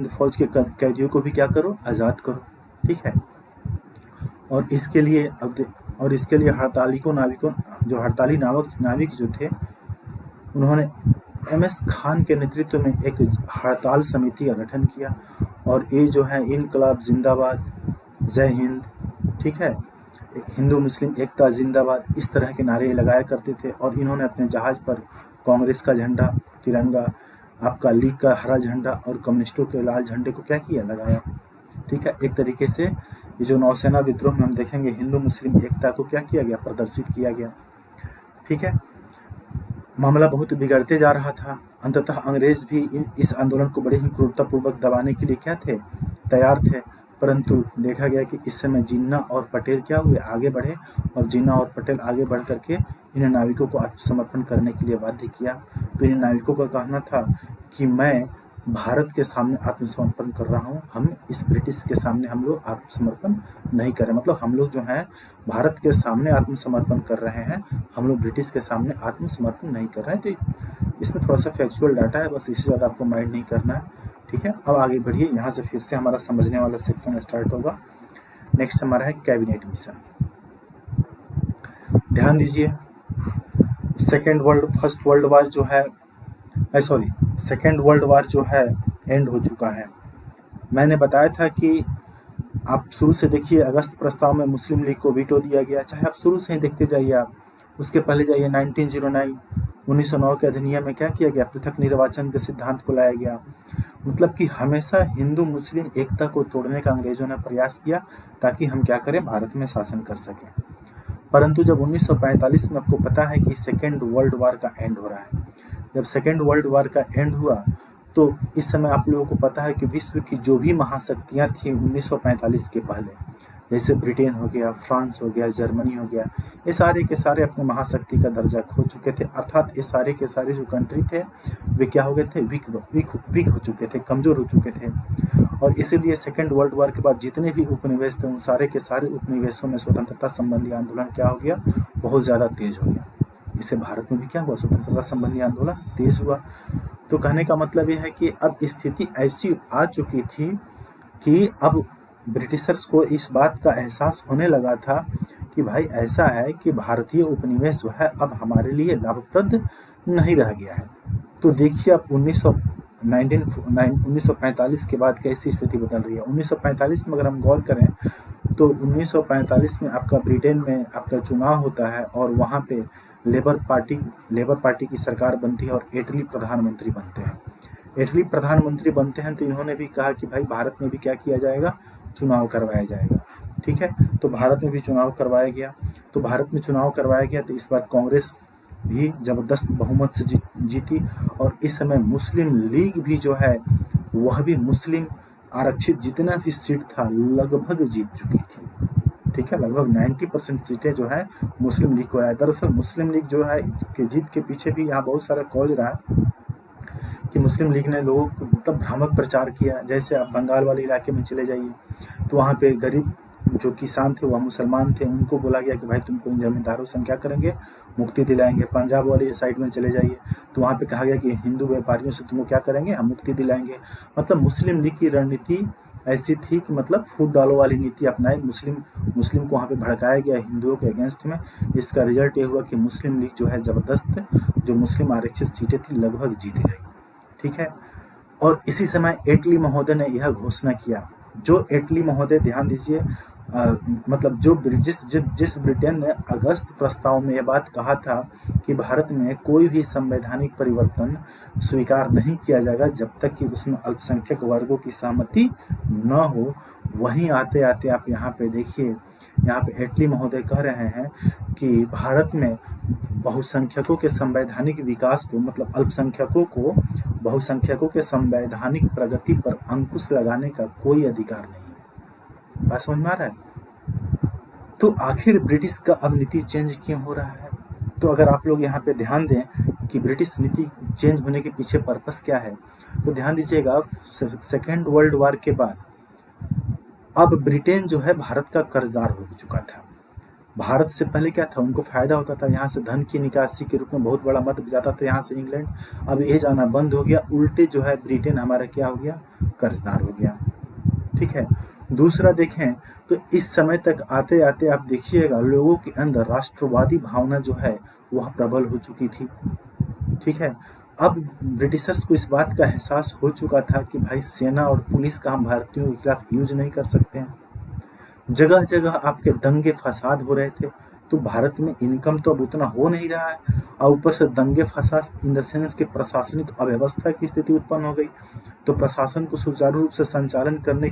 फौज के कैदियों को भी क्या करो, आज़ाद करो। ठीक है। और इसके लिए हड़ताली नाविक जो थे, उन्होंने MS खान के नेतृत्व में एक हड़ताल समिति का गठन किया और ये जो है इनकलाब जिंदाबाद, जय हिंद, ठीक है, हिंदू मुस्लिम एकता जिंदाबाद, इस तरह के नारे लगाया करते थे। और इन्होंने अपने जहाज पर कांग्रेस का झंडा, तिरंगा, आपका लीग का हरा झंडा और कम्युनिस्टों के लाल झंडे को क्या किया, लगाया। ठीक है। एक तरीके से ये जो नौसेना विद्रोह में हम देखेंगे हिंदू मुस्लिम एकता को क्या किया गया, प्रदर्शित किया गया। ठीक है। मामला बहुत बिगड़ते जा रहा था। अंततः अंग्रेज भी इस आंदोलन को बड़े ही क्रूरतापूर्वक दबाने के लिए क्या थे, तैयार थे। परंतु देखा गया कि इस समय जिन्ना और पटेल क्या हुए, आगे बढ़े और जिन्ना और पटेल आगे बढ़ करके इन नाविकों को आत्मसमर्पण करने के लिए बाध्य किया। तो इन नाविकों का कहना था कि मैं भारत के सामने आत्मसमर्पण कर रहा हूँ, हम इस ब्रिटिश के सामने हम लोग आत्मसमर्पण नहीं कर रहे। मतलब हम लोग जो है भारत के सामने आत्मसमर्पण कर रहे हैं, हम लोग ब्रिटिश के सामने आत्मसमर्पण नहीं कर रहे हैं। तो इसमें थोड़ा सा फैक्चुअल डाटा है, बस इसी बात आपको माइंड नहीं करना है। ठीक है। अब आगे बढ़िए, यहाँ से फिर से हमारा समझने वाला सेक्शन स्टार्ट होगा। नेक्स्ट हमारा है कैबिनेट मिशन। ध्यान दीजिए, सेकेंड वर्ल्ड वार जो है एंड हो चुका है। मैंने बताया था कि आप शुरू से देखिए, अगस्त प्रस्ताव में मुस्लिम लीग को वीटो दिया गया, चाहे आप शुरू से ही देखते जाइए। आप उसके पहले जाइए, 1909 के अधिनियम में क्या किया गया, पृथक निर्वाचन के सिद्धांत को लाया गया। मतलब कि हमेशा हिंदू मुस्लिम एकता को तोड़ने का अंग्रेजों ने प्रयास किया ताकि हम क्या करें, भारत में शासन कर सकें। परंतु जब 1945 में, आपको पता है कि सेकेंड वर्ल्ड वार का एंड हो रहा है, जब सेकेंड वर्ल्ड वार का एंड हुआ तो इस समय आप लोगों को पता है कि विश्व की जो भी महाशक्तियां थी 1945 के पहले, जैसे ब्रिटेन हो गया, फ्रांस हो गया, जर्मनी हो गया, ये सारे के सारे अपने महाशक्ति का दर्जा खो चुके थे। अर्थात ये सारे के सारे जो कंट्री थे वे क्या हो गए थे, वीक हो चुके थे, कमजोर हो चुके थे। और इसीलिए सेकेंड वर्ल्ड वार के बाद जितने भी उपनिवेश थे उन सारे के सारे उपनिवेशों में स्वतंत्रता संबंधी आंदोलन क्या हो गया, बहुत ज़्यादा तेज हो गया। इससे भारत में भी क्या हुआ, स्वतंत्रता संबंधी आंदोलन तेज हुआ। तो कहने का मतलब यह है कि अब स्थिति ऐसी आ चुकी थी कि अब ब्रिटिशर्स को इस बात का एहसास होने लगा था कि भाई ऐसा है कि भारतीय उपनिवेश जो है अब हमारे लिए लाभप्रद नहीं रह गया है। तो देखिए अब 1945 के बाद कैसी स्थिति बदल रही है। 1945 में अगर हम गौर करें तो 1945 में आपका ब्रिटेन में आपका चुनाव होता है और वहाँ पे लेबर पार्टी की सरकार बनती है और एटली प्रधानमंत्री बनते हैं। एटली प्रधानमंत्री बनते हैं तो इन्होंने भी कहा कि भाई भारत में भी क्या किया जाएगा, चुनाव करवाया जाएगा। ठीक है। तो भारत में भी चुनाव करवाया गया। तो इस बार कांग्रेस भी जबरदस्त बहुमत से जीती और इस समय मुस्लिम लीग भी जो है वह भी मुस्लिम आरक्षित जितना भी सीट था लगभग जीत चुकी थी। ठीक है। लगभग 90% सीटें जो है मुस्लिम लीग को आया। दरअसल मुस्लिम लीग जो है के जीत के पीछे भी यहाँ बहुत सारा कॉज रहा है कि मुस्लिम लीग ने लोगों को मतलब भ्रामक प्रचार किया। जैसे आप बंगाल वाले इलाके में चले जाइए तो वहाँ पे गरीब जो किसान थे वह मुसलमान थे, उनको बोला गया कि भाई तुमको इन जमींदारों से हम क्या करेंगे, मुक्ति दिलाएंगे। पंजाब वाली साइड में चले जाइए तो वहाँ पे कहा गया कि हिंदू व्यापारियों से तुमको क्या करेंगे, हम मुक्ति दिलाएंगे। मतलब मुस्लिम लीग की रणनीति ऐसी थी कि मतलब फूट डालो वाली नीति अपनाई। मुस्लिम को वहाँ पे भड़काया गया हिंदुओं के अगेंस्ट में। इसका रिजल्ट ये हुआ कि मुस्लिम लीग जो है जबरदस्त जो मुस्लिम आरक्षित सीटें थी लगभग जीत गई। ठीक है। और इसी समय एटली महोदय ने यह घोषणा किया, जो एटली महोदय ध्यान दीजिए मतलब जो जिस ब्रिटेन ने अगस्त प्रस्ताव में यह बात कहा था कि भारत में कोई भी संवैधानिक परिवर्तन स्वीकार नहीं किया जाएगा जब तक कि उसमें अल्पसंख्यक वर्गों की सहमति न हो। वहीं आते आते आप यहाँ पे देखिए, यहाँ पे एटली महोदय कह रहे हैं कि भारत में बहुसंख्यकों के संवैधानिक विकास को मतलब बहुसंख्यकों के संवैधानिक प्रगति पर अंकुश लगाने का कोई अधिकार नहीं है। बात समझ में आ रहा है? तो आखिर ब्रिटिश का अब नीति चेंज क्यों हो रहा है? तो अगर आप लोग यहाँ पे ध्यान दें कि ब्रिटिश नीति चेंज होने के पीछे पर्पस क्या है, तो ध्यान दीजिएगा सेकेंड वर्ल्ड वार के बाद अब ब्रिटेन जो है भारत का कर्जदार हो चुका था। भारत से पहले क्या था, उनको फायदा होता था, यहाँ से धन की निकासी के रूप में बहुत बड़ा मत जाता था यहाँ से इंग्लैंड। अब ये जाना बंद हो गया, उल्टे जो है ब्रिटेन हमारा क्या हो गया, कर्जदार हो गया। ठीक है। दूसरा देखें तो इस समय तक आते आते आप देखिएगा लोगों के अंदर राष्ट्रवादी भावना जो है वह प्रबल हो चुकी थी। ठीक है। अब ब्रिटिशर्स को इस बात का एहसास हो चुका था कि भाई सेना और पुलिस का हम भारतीयों के खिलाफ यूज नहीं कर सकते हैं। जगह जगह आपके दंगे फसाद हो रहे थे, तो भारत में इनकम तो अब उतना हो नहीं रहा है, और ऊपर से दंगे फसाद इन द सेंस कि प्रशासनिक अव्यवस्था की स्थिति उत्पन्न हो गई। तो प्रशासन को सुचारू रूप से संचालित करने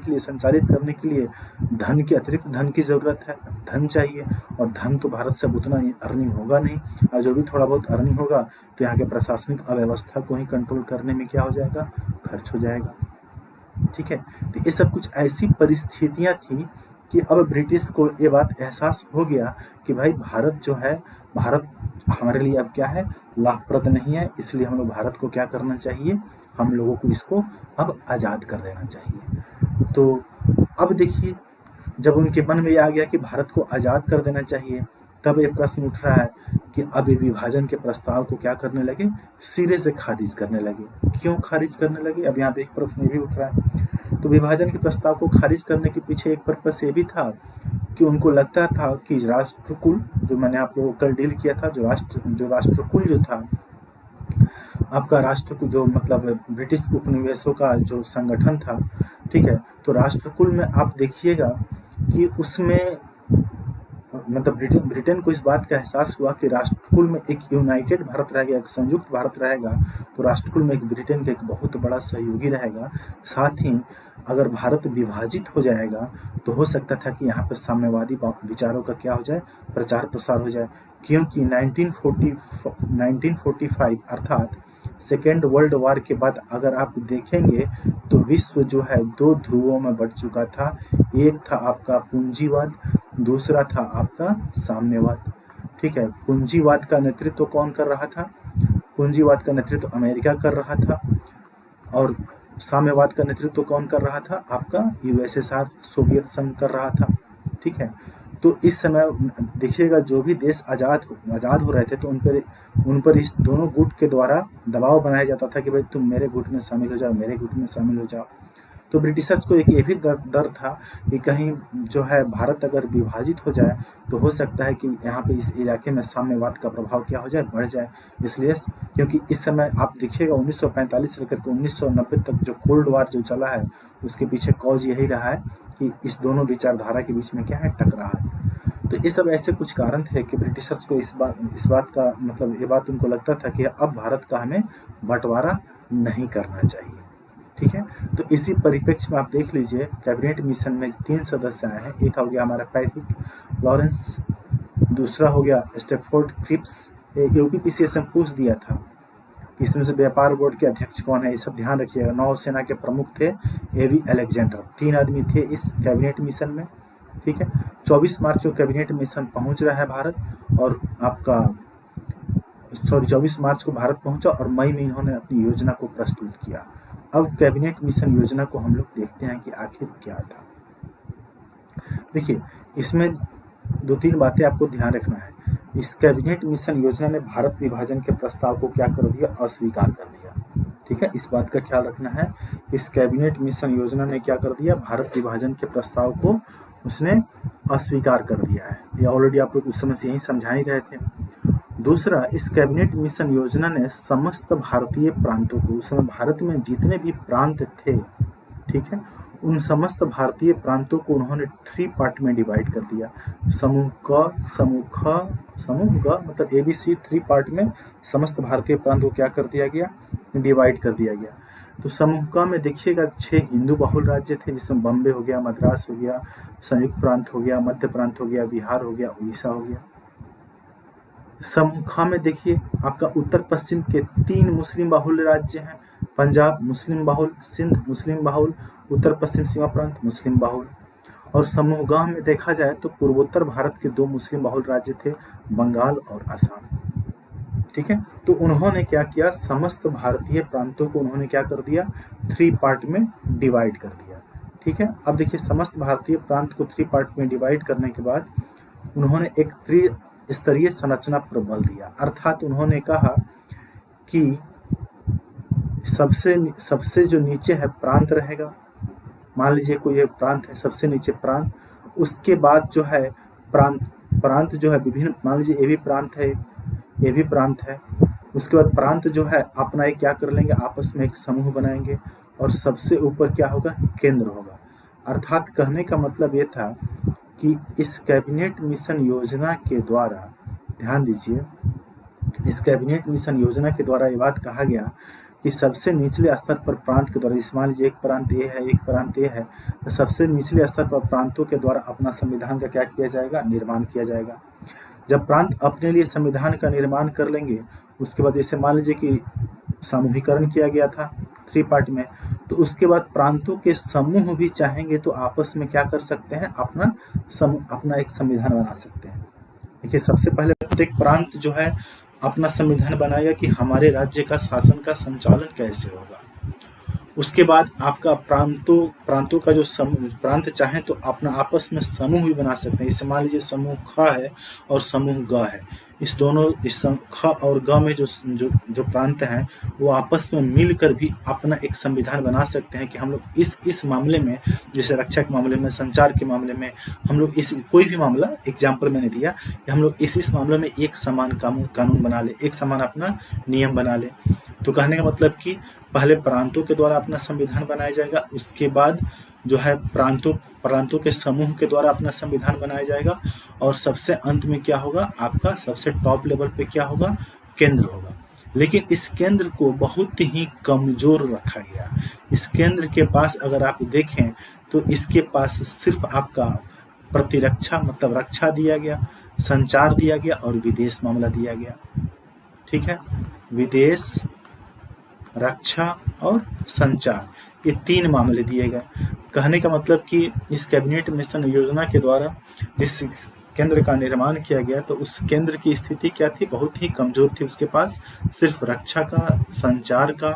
के लिए धन के अतिरिक्त धन की जरूरत है, धन चाहिए, और धन तो भारत से अब उतना अर्निंग होगा नहीं, और जो भी थोड़ा बहुत अर्निंग होगा तो यहाँ के प्रशासनिक अव्यवस्था को ही कंट्रोल करने में क्या हो जाएगा, खर्च हो जाएगा। ठीक है। तो ये सब कुछ ऐसी परिस्थितियां थी कि अब ब्रिटिश को ये बात एहसास हो गया कि भाई भारत जो है, भारत हमारे लिए अब क्या है, लाभप्रद नहीं है, इसलिए हम लोग भारत को क्या करना चाहिए, हम लोगों को इसको अब आज़ाद कर देना चाहिए। तो अब देखिए जब उनके मन में ये आ गया कि भारत को आज़ाद कर देना चाहिए, तब ये प्रश्न उठ रहा है कि अब ये विभाजन के प्रस्ताव को क्या करने लगे, सिरे से खारिज करने लगे। क्यों खारिज करने लगे, अब यहाँ पे एक प्रश्न ये भी उठ रहा है। तो विभाजन के प्रस्ताव को खारिज करने के पीछे एक पर्पस ये भी था कि उनको लगता था कि राष्ट्रकुल, जो मैंने आप लोगों को कल डील किया था, जो राष्ट्रकुल जो था आपका, राष्ट्र जो मतलब ब्रिटिश उपनिवेशों का जो संगठन था, ठीक है, तो राष्ट्रकुल में आप देखिएगा कि उसमें मतलब ब्रिटेन को इस बात का एहसास हुआ कि राष्ट्रकुल में एक यूनाइटेड भारत रहेगा, एक संयुक्त भारत रहेगा, तो राष्ट्रकुल में एक ब्रिटेन का एक बहुत बड़ा सहयोगी रहेगा। साथ ही अगर भारत विभाजित हो जाएगा तो हो सकता था कि यहाँ पर साम्यवादी विचारों का क्या हो जाए, प्रचार प्रसार हो जाए, क्योंकि 1945 अर्थात सेकेंड वर्ल्ड वॉर के बाद अगर आप देखेंगे तो विश्व जो है दो ध्रुवों में बढ़ चुका था। एक था आपका पूंजीवाद, दूसरा था आपका साम्यवाद। ठीक है। पूंजीवाद का नेतृत्व कौन कर रहा था, पूंजीवाद का नेतृत्व अमेरिका कर रहा था, और साम्यवाद का नेतृत्व कौन कर रहा था, आपका यूएसएसआर, सोवियत संघ कर रहा था। ठीक है। तो इस समय देखिएगा जो भी देश आज़ाद हो रहे थे तो उन पर इस दोनों गुट के द्वारा दबाव बनाया जाता था कि भाई तुम मेरे गुट में शामिल हो जाओ, मेरे गुट में शामिल हो जाओ। तो ब्रिटिशर्स को एक ये भी डर था कि कहीं जो है भारत अगर विभाजित हो जाए तो हो सकता है कि यहाँ पे इस इलाके में साम्यवाद का प्रभाव क्या हो जाए, बढ़ जाए। इसलिए क्योंकि इस समय आप देखिएगा 1945 से लेकर के 1990 तक जो कोल्ड वॉर जो चला है उसके पीछे कॉज यही रहा है कि इस दोनों विचारधारा के बीच में क्या है, टकराव है। तो ये सब ऐसे कुछ कारण थे कि ब्रिटिशर्स को इस बात का मतलब ये बात उनको लगता था कि अब भारत का हमें बंटवारा नहीं करना चाहिए। ठीक है। तो इसी परिप्रेक्ष्य में आप देख लीजिए कैबिनेट मिशन में 3 सदस्य आए हैं। एक हो गया हमारा पैट्रिक लॉरेंस, दूसरा हो गया स्टैफोर्ड क्रिप्स। यूपीपीसीएस में पूछ दिया था कि इसमें से व्यापार बोर्ड के अध्यक्ष कौन है, ये सब ध्यान रखिएगा। नौसेना के प्रमुख थे एवी अलेक्जेंडर। 3 आदमी थे इस कैबिनेट मिशन में। ठीक है। 24 मार्च को कैबिनेट मिशन पहुंच रहा है भारत, और आपका 24 मार्च को भारत पहुंचा और मई में इन्होंने अपनी योजना को प्रस्तुत किया। अब कैबिनेट मिशन योजना को हम लोग देखते हैं कि आखिर क्या था। देखिए इसमें 2-3 बातें आपको ध्यान रखना है। इस कैबिनेट मिशन योजना ने भारत विभाजन के प्रस्ताव को क्या कर दिया, अस्वीकार कर दिया। ठीक है। इस बात का ख्याल रखना है। इस कैबिनेट मिशन योजना ने क्या कर दिया, भारत विभाजन के प्रस्ताव को उसने अस्वीकार कर दिया है। ये ऑलरेडी आप लोग उस समय से यही समझा ही रहे थे। दूसरा, इस कैबिनेट मिशन योजना ने समस्त भारतीय प्रांतों को, उस समय भारत में जितने भी प्रांत थे, ठीक है, उन समस्त भारतीय प्रांतों को उन्होंने 3 पार्ट में डिवाइड कर दिया। समूह ग मतलब ABC 3 पार्ट में समस्त भारतीय प्रांत को क्या कर दिया गया, डिवाइड कर दिया गया। तो समूह क में देखिएगा 6 हिंदू बहुल राज्य थे, जिसमें बॉम्बे हो गया, मद्रास हो गया, संयुक्त प्रांत हो गया, मध्य प्रांत हो गया, बिहार हो गया, उड़ीसा हो गया। समूह ख में देखिए आपका उत्तर पश्चिम के 3 मुस्लिम बहुल राज्य हैं, पंजाब मुस्लिम बहुल, सिंध मुस्लिम बहुल, उत्तर पश्चिम सीमा प्रांत मुस्लिम बहुल। और समूह ग में देखा जाए तो पूर्वोत्तर भारत के 2 मुस्लिम बहुल राज्य थे, बंगाल और असम। ठीक है। तो उन्होंने क्या किया, समस्त भारतीय प्रांतों को उन्होंने क्या कर दिया, 3 पार्ट में डिवाइड कर दिया। ठीक है। अब देखिए समस्त भारतीय प्रांत को 3 पार्ट में डिवाइड करने के बाद उन्होंने एक त्रिस्तरीय संरचना पर बल दिया। अर्थात उन्होंने कहा कि सबसे जो नीचे है प्रांत रहेगा, मान लीजिए कोई एक प्रांत है, सबसे नीचे प्रांत, उसके बाद जो है प्रांत जो है विभिन्न, मान लीजिए ये भी प्रांत है, ये भी प्रांत है, उसके बाद प्रांत जो है अपना एक क्या कर लेंगे, आपस में एक समूह बनाएंगे, और सबसे ऊपर क्या होगा, केंद्र होगा। अर्थात कहने का मतलब ये था कि इस कैबिनेट मिशन योजना के द्वारा, ध्यान दीजिए, इस कैबिनेट मिशन योजना के द्वारा ये बात कहा गया कि सबसे निचले स्तर पर प्रांत के द्वारा, मान लीजिए एक प्रांत ए है, एक प्रांत ए है, तो सबसे निचले स्तर पर प्रांतों के द्वारा अपना संविधान का क्या किया जाएगा, निर्माण किया जाएगा। जब प्रांत अपने लिए संविधान का निर्माण कर लेंगे, उसके बाद जैसे मान लीजिए कि समूहीकरण किया गया था 3 पार्ट में, तो उसके बाद प्रांतों के समूह भी चाहेंगे तो आपस में क्या कर सकते हैं, अपना एक संविधान बना सकते हैं। देखिए, सबसे पहले प्रत्येक प्रांत जो है अपना संविधान बनाएगा कि हमारे राज्य का शासन का संचालन कैसे होगा। उसके बाद आपका प्रांतों का जो प्रांत चाहे तो अपना आपस में समूह भी बना सकते हैं। जैसे मान लीजिए समूह ख है और समूह ग है, इस ख और ग में जो प्रांत हैं वो आपस में मिलकर भी अपना एक संविधान बना सकते हैं कि हम लोग इस मामले में, जैसे रक्षा के मामले में, संचार के मामले में, हम लोग कोई भी मामला, एग्जाम्पल मैंने दिया कि हम लोग इस मामले में एक समान कानून बना ले, एक समान अपना नियम बना ले। तो कहने का मतलब कि पहले प्रांतों के द्वारा अपना संविधान बनाया जाएगा, उसके बाद जो है प्रांतों के समूह के द्वारा अपना संविधान बनाया जाएगा, और सबसे अंत में क्या होगा, आपका सबसे टॉप लेवल पे क्या होगा, केंद्र होगा। लेकिन इस केंद्र को बहुत ही कमजोर रखा गया। इस केंद्र के पास अगर आप देखें तो इसके पास सिर्फ आपका प्रतिरक्षा मतलब रक्षा दिया गया, संचार दिया गया और विदेश मामला दिया गया। ठीक है, विदेश, रक्षा और संचार, ये 3 मामले दिए गए। कहने का मतलब कि इस कैबिनेट मिशन योजना के द्वारा जिस केंद्र का निर्माण किया गया तो उस केंद्र की स्थिति क्या थी, बहुत ही कमजोर थी। उसके पास सिर्फ रक्षा का, संचार का,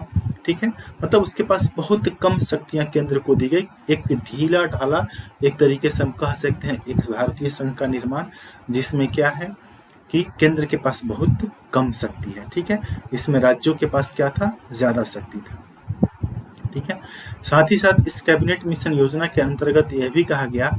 ठीक है, मतलब उसके पास बहुत कम शक्तियां केंद्र को दी गई। एक ढीला ढाला, एक तरीके से हम कह सकते हैं, एक भारतीय संघ का निर्माण जिसमें क्या है कि केंद्र के पास बहुत कम शक्ति है। ठीक है, इसमें राज्यों के पास क्या था, ज्यादा शक्ति था। ठीक है, साथ ही साथ इस कैबिनेट मिशन योजना के अंतर्गत यह भी कहा गया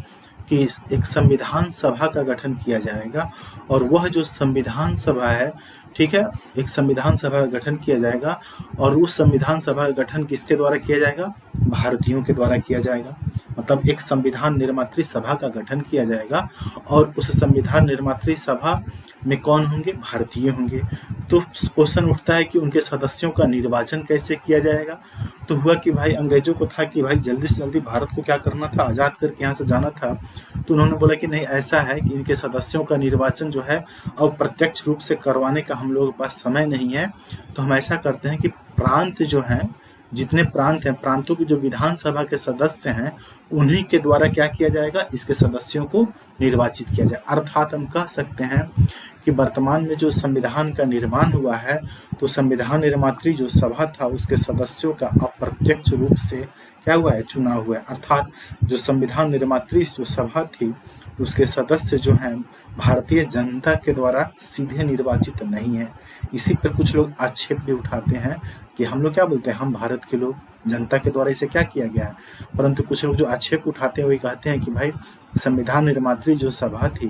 कि एक संविधान सभा का गठन किया जाएगा, और वह जो संविधान सभा है, ठीक है, एक संविधान सभा का गठन किया जाएगा, और उस संविधान सभा का गठन किसके द्वारा किया जाएगा, भारतीयों के द्वारा किया जाएगा। मतलब एक संविधान निर्मात्री सभा का गठन किया जाएगा, और उस संविधान निर्मात्री सभा में कौन होंगे, भारतीय होंगे। तो क्वेश्चन उठता है कि उनके सदस्यों का निर्वाचन कैसे किया जाएगा। तो हुआ कि भाई अंग्रेजों को था कि भाई जल्दी से जल्दी भारत को क्या करना था, आज़ाद करके यहाँ से जाना था। तो उन्होंने बोला कि नहीं, ऐसा है कि इनके सदस्यों का निर्वाचन जो है अब प्रत्यक्ष रूप से करवाने का हम लोगों के पास समय नहीं है। तो हम ऐसा करते हैं कि प्रांत जो हैं, जितने प्रांत हैं, प्रांतों की जो विधानसभा के सदस्य हैं, उन्हीं के द्वारा क्या किया जाएगा, इसके सदस्यों को निर्वाचित किया जाए। अर्थात हम कह सकते हैं कि वर्तमान में जो संविधान का निर्माण हुआ है, तो संविधान निर्मात्री जो सभा था उसके सदस्यों का अप्रत्यक्ष रूप से क्या हुआ है, चुनाव हुआ है। अर्थात जो संविधान निर्मात्री जो सभा थी उसके सदस्य जो हैं भारतीय जनता के द्वारा सीधे निर्वाचित नहीं है। इसी पर कुछ लोग आक्षेप भी उठाते हैं कि हम लोग क्या बोलते हैं, हम भारत के लोग, जनता के द्वारा इसे क्या किया गया है। परंतु कुछ लोग जो आक्षेप उठाते हैं वही कहते हैं कि भाई संविधान निर्मात्री जो सभा थी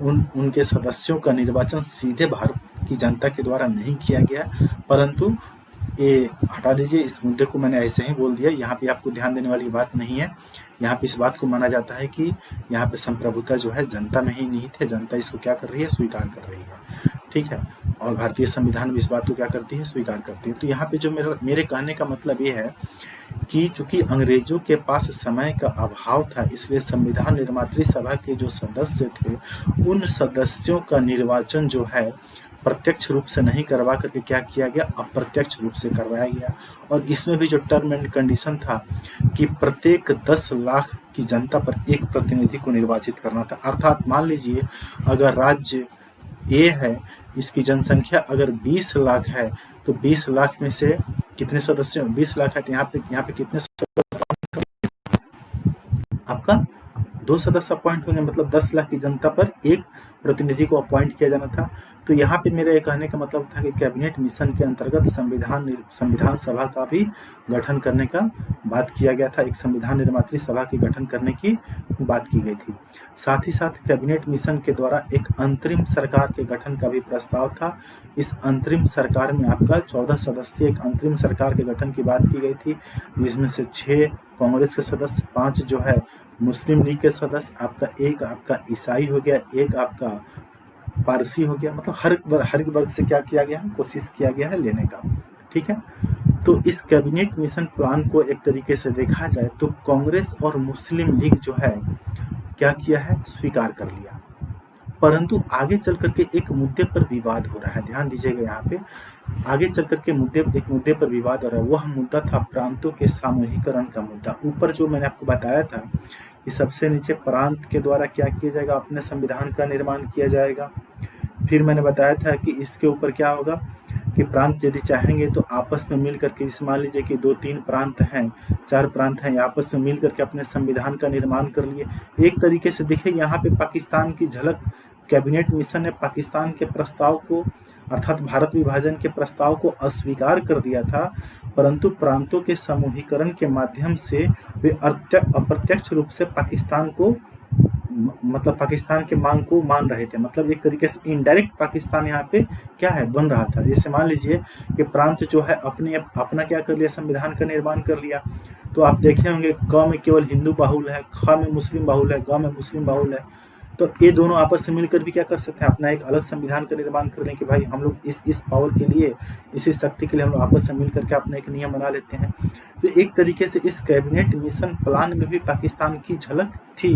उनके सदस्यों का निर्वाचन सीधे भारत की जनता के द्वारा नहीं किया गया। परंतु ये हटा दीजिए, इस मुद्दे को मैंने ऐसे ही बोल दिया। यहाँ पे आपको ध्यान देने वाली बात नहीं है। यहाँ पे इस बात को माना जाता है कि यहाँ पे संप्रभुता जो है जनता में ही निहित है, जनता इसको क्या कर रही है, स्वीकार कर रही है। ठीक है, और भारतीय संविधान भी इस बात को क्या करती है, स्वीकार करती है। तो यहाँ पे जो मेरे कहने का मतलब ये है कि चूंकि अंग्रेजों के पास समय का अभाव था, इसलिए संविधान निर्मात्री सभा के जो सदस्य थे उन सदस्यों का निर्वाचन जो है प्रत्यक्ष रूप से नहीं करवा करके क्या किया गया, अप्रत्यक्ष रूप से करवाया गया। और इसमें भी जो टर्म एंड कंडीशन था कि प्रत्येक 10 लाख की जनता पर एक प्रतिनिधि को निर्वाचित करना था। अर्थात मान लीजिए अगर राज्य ए है, इसकी जनसंख्या अगर 20 लाख है, तो 20 लाख में से कितने सदस्य, 20 लाख है तो यहाँ पे कितने सदस्य, आपका 2 सदस्य अपॉइंट होंगे, मतलब 10 लाख की जनता पर एक प्रतिनिधि को अपॉइंट किया जाना था। तो यहाँ पे मेरा ये कहने का मतलब था कि कैबिनेट मिशन के अंतर्गत संविधान सभा का भी गठन करने का बात किया गया था, एक संविधान निर्मात्री सभा के गठन करने की बात की गई थी। साथ ही साथ कैबिनेट मिशन के द्वारा एक अंतरिम सरकार के गठन का भी प्रस्ताव था। इस अंतरिम सरकार में आपका 14 सदस्यीय एक अंतरिम सरकार के गठन की बात की गई थी, जिसमें से 6 कांग्रेस के सदस्य, 5 जो है मुस्लिम लीग के सदस्य, एक आपका ईसाई हो गया, एक आपका पारसी हो गया, मतलब हर वर्ग से क्या किया गया है, कोशिश किया गया है लेने का। ठीक है, तो इस कैबिनेट मिशन प्लान को एक तरीके से देखा जाए तो कांग्रेस और मुस्लिम लीग जो है क्या किया है, स्वीकार कर लिया। परंतु आगे चल करके एक मुद्दे पर विवाद हो रहा है, ध्यान दीजिएगा यहाँ पे, आगे चल करके एक मुद्दे पर विवाद हो रहा है। वह मुद्दा था प्रांतों के सामूहिकरण का मुद्दा। ऊपर जो मैंने आपको बताया था कि सबसे नीचे प्रांत के द्वारा क्या किया जाएगा, अपने संविधान का निर्माण किया जाएगा। फिर मैंने बताया था कि इसके ऊपर क्या होगा कि प्रांत यदि चाहेंगे तो आपस में मिल करके, इस मान लीजिए कि 2-3 प्रांत हैं, 4 प्रांत हैं, आपस में मिल करके अपने संविधान का निर्माण कर लिए। एक तरीके से देखिए यहाँ पे पाकिस्तान की झलक कैबिनेट मिशन ने पाकिस्तान के प्रस्ताव को, अर्थात भारत विभाजन के प्रस्ताव को अस्वीकार कर दिया था, परंतु प्रांतों के समूहीकरण के माध्यम से वे अप्रत्यक्ष रूप से पाकिस्तान को, मतलब पाकिस्तान के मांग को मान रहे थे। मतलब एक तरीके से इनडायरेक्ट पाकिस्तान यहाँ पे क्या है, बन रहा था। जैसे मान लीजिए कि प्रांत जो है अपना क्या कर लिया, संविधान का निर्माण कर लिया। तो आप देखे होंगे क में केवल हिंदू बाहुल है, ख में मुस्लिम बाहुल है, ग में मुस्लिम बाहुल है। तो ये दोनों आपस में मिलकर भी क्या कर सकते हैं, अपना एक अलग संविधान का निर्माण कर लें कि भाई हम लोग इस पावर के लिए, इस शक्ति के लिए हम लोग आपस में मिलकर के अपना एक नियम बना लेते हैं। तो एक तरीके से इस कैबिनेट मिशन प्लान में भी पाकिस्तान की झलक थी।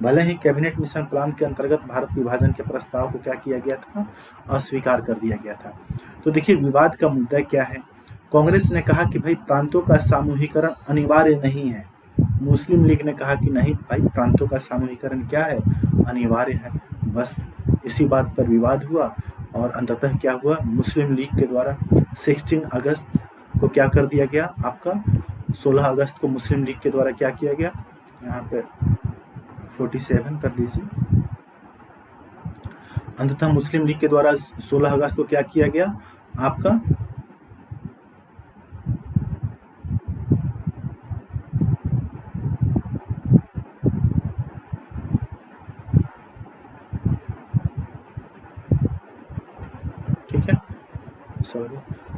भले ही कैबिनेट मिशन प्लान के अंतर्गत भारत विभाजन के प्रस्ताव को क्या किया गया था, अस्वीकार कर दिया गया था। तो देखिए विवाद का मुद्दा क्या है। कांग्रेस ने कहा कि भाई प्रांतों का सामूहिकरण अनिवार्य नहीं है। मुस्लिम लीग ने कहा कि नहीं भाई, प्रांतों का सामूहिकरण क्या है, अनिवार्य है। बस इसी बात पर विवाद हुआ और अंततः क्या हुआ, मुस्लिम लीग के द्वारा 16 अगस्त को क्या कर दिया गया, आपका 16 अगस्त को मुस्लिम लीग के द्वारा क्या किया गया, यहाँ पे 47 कर दीजिए। अंततः मुस्लिम लीग के द्वारा 16 अगस्त को क्या किया गया, आपका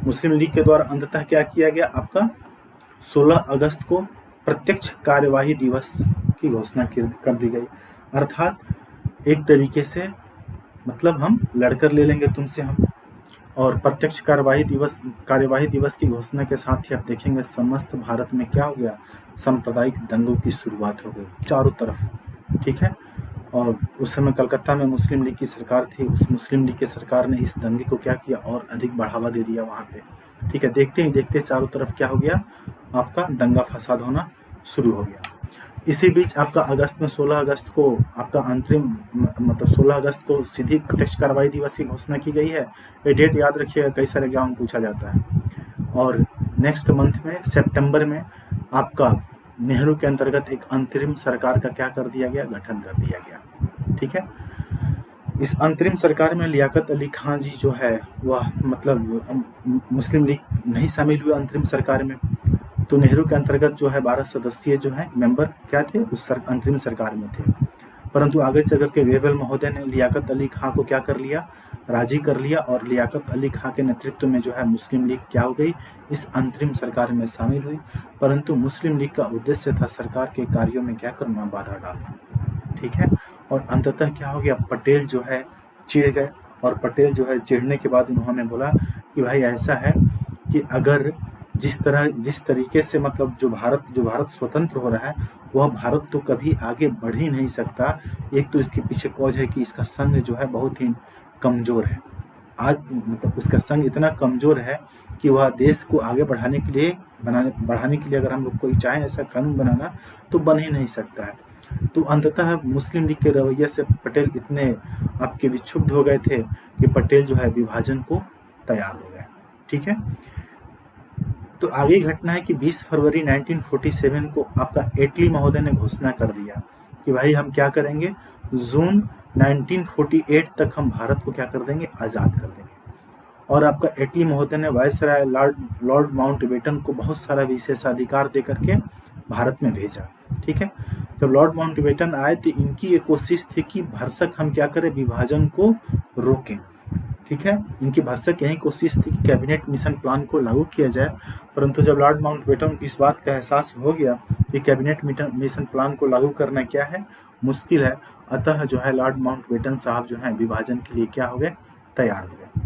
मुस्लिम लीग के द्वारा अंततः क्या किया गया, आपका 16 अगस्त को प्रत्यक्ष कार्यवाही दिवस की घोषणा कर दी गई। अर्थात एक तरीके से मतलब हम लड़कर ले लेंगे तुमसे हम, और प्रत्यक्ष कार्यवाही दिवस की घोषणा के साथ ही आप देखेंगे समस्त भारत में क्या हो गया, सांप्रदायिक दंगों की शुरुआत हो गई चारों तरफ। ठीक है, और उस समय कलकत्ता में मुस्लिम लीग की सरकार थी। उस मुस्लिम लीग की सरकार ने इस दंगे को क्या किया, और अधिक बढ़ावा दे दिया वहाँ पे। ठीक है, देखते ही देखते चारों तरफ क्या हो गया, आपका दंगा फसाद होना शुरू हो गया। इसी बीच आपका अगस्त में 16 अगस्त को आपका अंतरिम, मतलब 16 अगस्त को सीधी प्रत्यक्ष कार्रवाई दिवस की घोषणा की गई है। ये डेट याद रखिएगा, कई सारे एग्जाम में पूछा जाता है। और नेक्स्ट मंथ में सितंबर में आपका नेहरू के अंतर्गत एक अंतरिम सरकार का क्या कर दिया गया, गठन कर दिया गया। ठीक है, इस अंतरिम सरकार में लियाकत अली खान जी जो है वह, मतलब मुस्लिम लीग नहीं शामिल हुए अंतरिम सरकार में। तो नेहरू के अंतर्गत जो है 12 सदस्यीय जो है मेंबर क्या थे, उस अंतरिम सरकार में थे। परंतु आगे चल के वेवल महोदय ने लियाकत अली खान को क्या कर लिया, राजी कर लिया, और लियाकत अली खान के नेतृत्व में जो है मुस्लिम लीग क्या हो गई, इस अंतरिम सरकार में शामिल हुई। परंतु मुस्लिम लीग का उद्देश्य था सरकार के कार्यों में क्या करना, बाधा डालना। ठीक है, और अंततः क्या हो गया, पटेल जो है चिढ़ गए, और पटेल जो है चिढ़ने के बाद उन्होंने बोला कि भाई ऐसा है कि अगर जिस तरीके से मतलब जो भारत स्वतंत्र हो रहा है, वह भारत तो कभी आगे बढ़ ही नहीं सकता। एक तो इसके पीछे कॉज है कि इसका संघ जो है बहुत ही कमजोर है। आज मतलब उसका संघ इतना कमजोर है कि वह देश को आगे बढ़ाने के लिए अगर हम लोग कोई चाहे ऐसा कानून बनाना तो बन ही नहीं सकता है। तो अंततः मुस्लिम लीग के रवैये से पटेल इतने आपके विक्षुब्ध हो गए थे कि पटेल जो है विभाजन को तैयार हो गए। ठीक है, तो आगे घटना है कि 20 फरवरी 1947 को आपका एटली महोदय ने घोषणा कर दिया कि भाई हम क्या करेंगे, जून 1948 तक हम भारत को क्या कर देंगे, आज़ाद कर देंगे। और आपका एटली महोदय ने वायसराय लॉर्ड माउंटबेटन को बहुत सारा विशेषाधिकार दे करके भारत में भेजा। ठीक है, जब लॉर्ड माउंटबेटन आए तो इनकी ये कोशिश थी कि भरसक हम क्या करें, विभाजन को रोकें। ठीक है, इनकी भरसक यही कोशिश थी कि कैबिनेट मिशन प्लान को लागू किया जाए, परंतु जब लॉर्ड माउंटबेटन को इस बात का एहसास हो गया कि कैबिनेट मिशन प्लान को लागू करना क्या है, मुश्किल है, अतः जो है लॉर्ड माउंटबेटन साहब जो है विभाजन के लिए क्या हो गए, तैयार हो गए।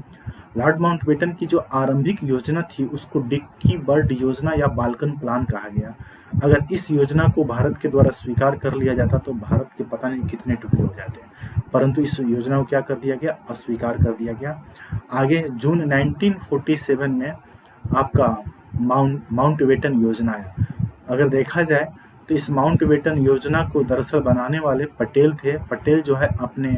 लॉर्ड माउंटबेटन की जो आरंभिक योजना थी उसको डिक्की बर्ड योजना या बाल्कन प्लान कहा गया। अगर इस योजना को भारत के द्वारा स्वीकार कर लिया जाता तो भारत के पता नहीं कितने टुकड़े हो जाते, परंतु इस योजना को क्या कर दिया गया, अस्वीकार कर दिया गया। आगे जून 1947 में आपका माउंटबेटन योजना आया। अगर देखा जाए तो इस माउंटबेटन योजना को दरअसल बनाने वाले पटेल थे। पटेल जो है अपने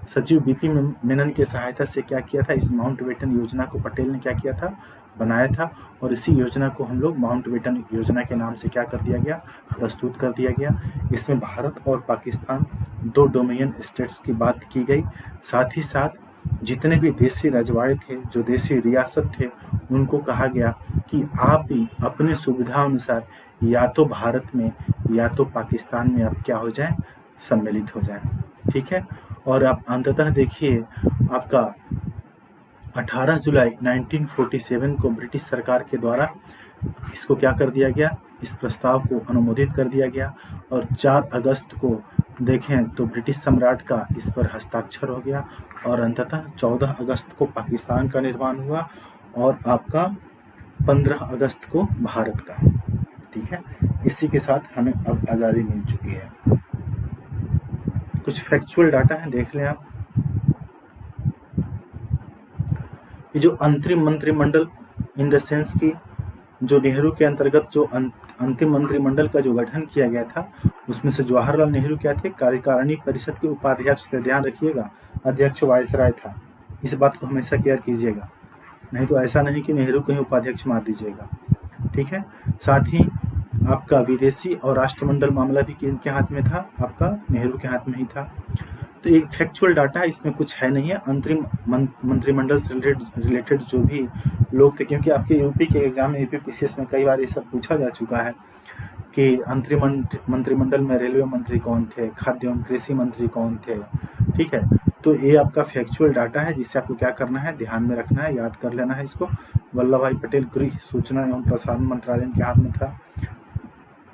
सचिव बीपी मेनन की सहायता से क्या किया था, इस माउंटबेटन योजना को पटेल ने क्या किया था, बनाया था, और इसी योजना को हम लोग माउंटबेटन योजना के नाम से क्या कर दिया गया, प्रस्तुत कर दिया गया। इसमें भारत और पाकिस्तान दो डोमिनियन स्टेट्स की बात की गई। साथ ही साथ जितने भी देशी रजवाड़े थे, जो देशी रियासत थे, उनको कहा गया कि आप भी अपने सुविधा अनुसार या तो भारत में या तो पाकिस्तान में आप क्या हो जाएं, सम्मिलित हो जाएं। ठीक है, और आप अंततः देखिए आपका 18 जुलाई 1947 को ब्रिटिश सरकार के द्वारा इसको क्या कर दिया गया, इस प्रस्ताव को अनुमोदित कर दिया गया, और 4 अगस्त को देखें तो ब्रिटिश सम्राट का इस पर हस्ताक्षर हो गया, और अंततः 14 अगस्त को पाकिस्तान का निर्माण हुआ और आपका 15 अगस्त को भारत का। ठीक है, इसी के साथ हमें अब आज़ादी मिल चुकी है। कुछ फैक्चुअल डाटा है, देख लें आप। ये जो अंतरिम मंत्रिमंडल इन द सेंस की जो नेहरू के अंतर्गत जो अंतिम मंत्रिमंडल का जो गठन किया गया था, उसमें से जवाहरलाल नेहरू क्या थे, कार्यकारिणी परिषद के उपाध्यक्ष थे। ध्यान रखिएगा, अध्यक्ष वायसराय था, इस बात को हमेशा केयर कीजिएगा, नहीं तो ऐसा नहीं कि नेहरू को ही उपाध्यक्ष मार दीजिएगा। ठीक है, साथ ही आपका विदेशी और राष्ट्रमंडल मामला भी किनके हाथ में था, आपका नेहरू के हाथ में ही था। तो एक फैक्चुअल डाटा है, इसमें कुछ है नहीं है। अंतरिम मंत्रिमंडल से रिलेटेड जो भी लोग थे, क्योंकि आपके यूपी के एग्जाम में, यूपीपीसीएस में कई बार ये सब पूछा जा चुका है कि अंतरिम मंत्रिमंडल में रेलवे मंत्री कौन थे, खाद्य एवं कृषि मंत्री कौन थे। ठीक है, तो ये आपका फैक्चुअल डाटा है, जिससे आपको क्या करना है, ध्यान में रखना है, याद कर लेना है इसको। वल्लभ भाई पटेल गृह सूचना एवं प्रसारण मंत्रालय के हाथ में था,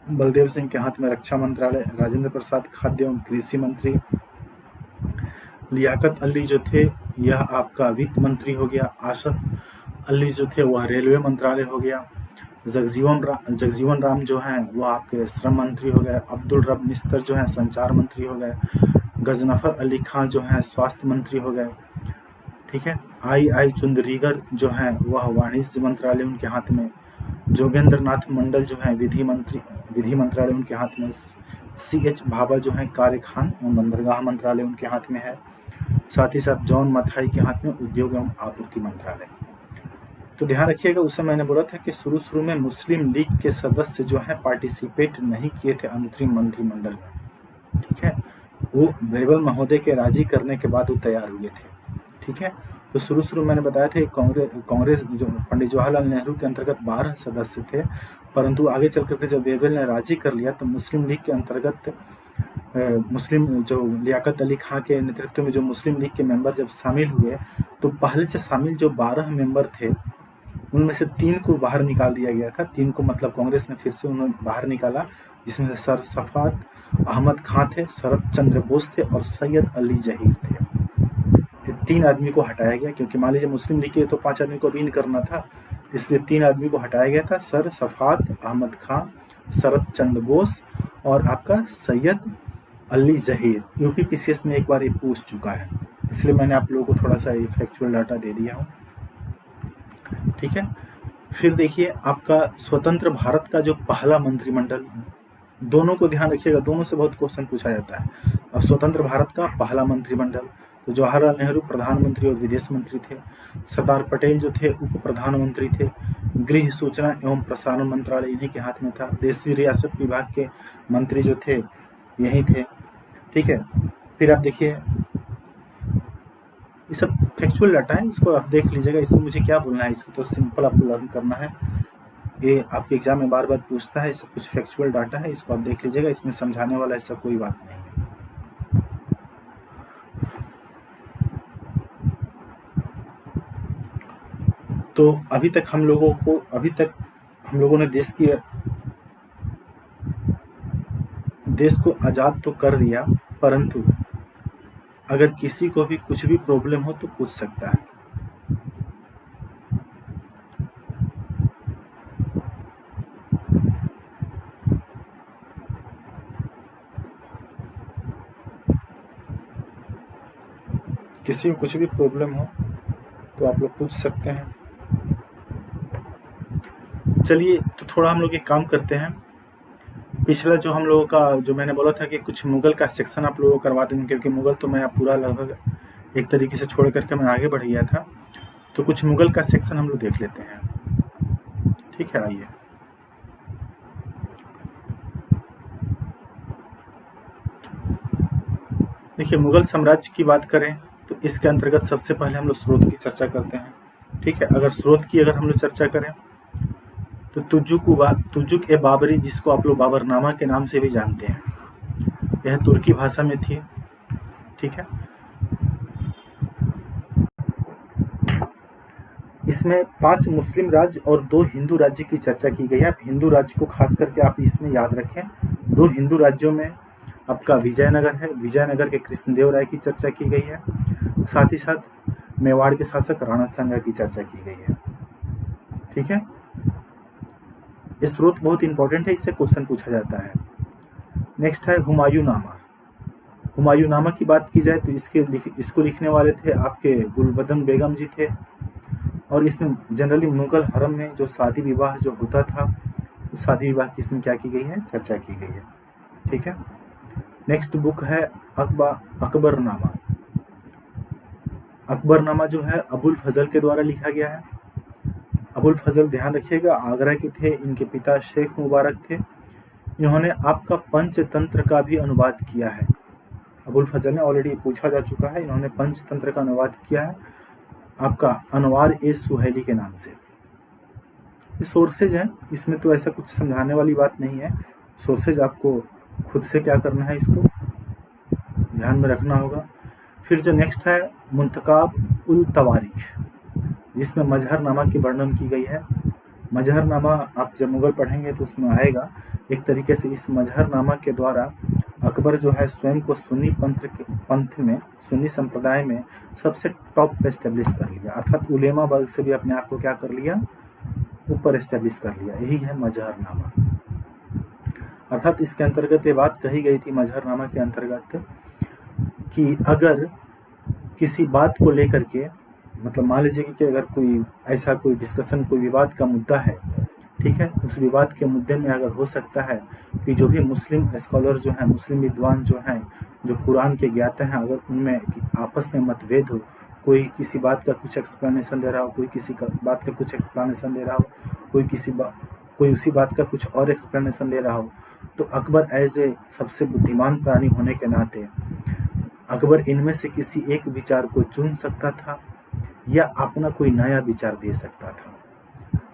बलदेव सिंह के हाथ में रक्षा मंत्रालय, राजेंद्र प्रसाद खाद्य एवं कृषि मंत्री, लियाकत अली जो थे यह आपका वित्त मंत्री हो गया, आसफ अली जो थे वह रेलवे मंत्रालय हो गया, जगजीवन राम जो हैं वह आपके श्रम मंत्री हो गए, अब्दुल रब निस्तर जो हैं संचार मंत्री हो गए, गजनफर अली खान जो हैं स्वास्थ्य मंत्री हो गए। ठीक है, आई चुंदरीगर जो हैं वह वाणिज्य मंत्रालय उनके हाथ में, जोगेंद्र नाथ मंडल जो हैं विधि मंत्रालय उनके हाथ में, CH भाभा जो हैं कार्य खान एवं बंदरगाह मंत्रालय उनके हाथ में है। साथ ही साथ जॉन मथाई के हाथ में उद्योग एवं आपूर्ति मंत्रालय। तो ध्यान रखिएगा, उस समय मैंने बोला था कि शुरू में मुस्लिम लीग के सदस्य जो हैं पार्टिसिपेट नहीं किए थे अंतरिम मंत्रिमंडल में। ठीक है, वो बेबल महोदय के राजी करने के बाद वो तैयार हुए थे। ठीक है, तो शुरू मैंने बताया था कांग्रेस जो पंडित जवाहरलाल नेहरू के अंतर्गत 12 सदस्य थे, परंतु आगे चल करके जब बेबल ने राजी कर लिया तो मुस्लिम लीग के अंतर्गत मुस्लिम जो लियाकत अली खां के नेतृत्व में जो मुस्लिम लीग के मेंबर जब शामिल हुए, तो पहले से शामिल जो 12 मेंबर थे उनमें से 3 को बाहर निकाल दिया गया था। 3 को मतलब कांग्रेस ने फिर से उन्हें बाहर निकाला, जिसमें सर सफात अहमद खां थे, शरद चंद्र बोस थे और सैयद अली जहीर थे। 3 आदमी को हटाया गया, क्योंकि मान लीजिए मुस्लिम लीग के तो 5 आदमी को अधीन करना था, इसलिए 3 आदमी को हटाया गया था, सर सफात अहमद खां, शरद चंद्र बोस और आपका सैयद अली जहीर। यूपीपीसीएस में एक बार ये पूछ चुका है, इसलिए मैंने आप लोगों को थोड़ा सा ये फैक्चुअल डाटा दे दिया हूँ। ठीक है, फिर देखिए आपका स्वतंत्र भारत का जो पहला मंत्रिमंडल, दोनों को ध्यान रखिएगा, दोनों से बहुत क्वेश्चन पूछा जाता है। अब स्वतंत्र भारत का पहला मंत्रिमंडल, तो जवाहरलाल नेहरू प्रधानमंत्री और विदेश मंत्री थे, सरदार पटेल जो थे उप प्रधानमंत्री थे, गृह सूचना एवं प्रसारण मंत्रालय इन्हीं के हाथ में था, देशी रियासत विभाग के मंत्री जो थे यही थे, ठीक है। फिर आप देखिए, ये सब फैक्चुअल डाटा है, इसको आप देख लीजिएगा। इसमें मुझे क्या बोलना है, इसको तो सिंपल आपको लर्न करना है। ये आपके एग्जाम में बार बार पूछता है, सब कुछ फैक्चुअल डाटा है, इसको आप देख लीजिएगा। इसमें समझाने वाला ऐसा कोई बात नहीं है। तो अभी तक हम लोगों ने देश को आज़ाद तो कर दिया, परंतु अगर किसी को भी कुछ भी प्रॉब्लम हो तो पूछ सकता है। किसी को कुछ भी प्रॉब्लम हो तो आप लोग पूछ सकते हैं। चलिए, तो थोड़ा हम लोग एक काम करते हैं। पिछला जो हम लोगों का, जो मैंने बोला था कि कुछ मुगल का सेक्शन आप लोगों को करवा देंगे, क्योंकि मुगल तो मैं पूरा लगभग एक तरीके से छोड़ करके मैं आगे बढ़ गया था। तो कुछ मुगल का सेक्शन हम लोग देख लेते हैं। ठीक है, आइए। देखिए, मुगल साम्राज्य की बात करें तो इसके अंतर्गत सबसे पहले हम लोग स्रोत की चर्चा करते हैं। ठीक है, अगर स्रोत की हम लोग चर्चा करें तो तुजुक ए बाबरी, जिसको आप लोग बाबरनामा के नाम से भी जानते हैं, यह तुर्की भाषा में थी। ठीक है, इसमें 5 मुस्लिम राज्य और 2 हिंदू राज्य की चर्चा की गई है। आप हिंदू राज्य को खास करके आप इसमें याद रखें। 2 हिंदू राज्यों में आपका विजयनगर है, विजयनगर के कृष्णदेव राय की चर्चा की गई है। साथ ही साथ मेवाड़ के शासक राणा सांगा की चर्चा की गई है। ठीक है, इस स्रोत बहुत इंपॉर्टेंट है, इससे क्वेश्चन पूछा जाता है। नेक्स्ट है हुमायूंनामा। हुमायूंनामा की बात की जाए तो इसको लिखने वाले थे आपके गुलबदन बेगम जी थे। और इसमें जनरली मुगल हरम में जो शादी विवाह जो होता था, उस शादी विवाह की इसमें क्या की गई है, चर्चा की गई है। ठीक है, नेक्स्ट बुक है अकबरनामा। अकबरनामा जो है अबुल फजल के द्वारा लिखा गया है। अबुल फजल, ध्यान रखिएगा, आगरा के थे। इनके पिता शेख मुबारक थे। इन्होंने आपका पंचतंत्र का भी अनुवाद किया है। अबुल फजल ने, ऑलरेडी पूछा जा चुका है, इन्होंने पंचतंत्र का अनुवाद किया है आपका अनवार ए सुहेली के नाम से। ये सोर्सेज हैं, इसमें तो ऐसा कुछ समझाने वाली बात नहीं है। सोर्सेज आपको खुद से क्या करना है, इसको ध्यान में रखना होगा। फिर जो नेक्स्ट है मुंतखाब उल तवारीख, जिसमें मजहरनामा की वर्णन की गई है। मजहरनामा आप जब मुगल पढ़ेंगे तो उसमें आएगा। एक तरीके से इस मजहरनामा के द्वारा अकबर जो है स्वयं को सुन्नी पंथ में, सुन्नी संप्रदाय में सबसे टॉप पे एस्टेब्लिश कर लिया, अर्थात उलेमा वर्ग से भी अपने आप को क्या कर लिया, ऊपर एस्टेब्लिश कर लिया। यही है मजहरनामा। अर्थात इसके अंतर्गत ये बात कही गई थी मजहरनामा के अंतर्गत कि अगर किसी बात को लेकर के, मतलब मान लीजिए कि अगर कोई ऐसा कोई डिस्कशन, कोई विवाद का मुद्दा है, ठीक है, उस विवाद के मुद्दे में अगर हो सकता है कि जो भी मुस्लिम स्कॉलर जो हैं, मुस्लिम विद्वान जो हैं, जो कुरान के ज्ञाता हैं, अगर उनमें आपस में मतभेद हो, कोई किसी बात का कुछ एक्सप्लेनेशन दे रहा हो, कोई किसी का बात का कुछ एक्सप्लेनेशन दे रहा हो, कोई उसी बात का कुछ और एक्सप्लेनेशन दे रहा हो, तो अकबर एज ए सबसे बुद्धिमान प्राणी होने के नाते अकबर इनमें से किसी एक विचार को चुन सकता था या अपना कोई नया विचार दे सकता था।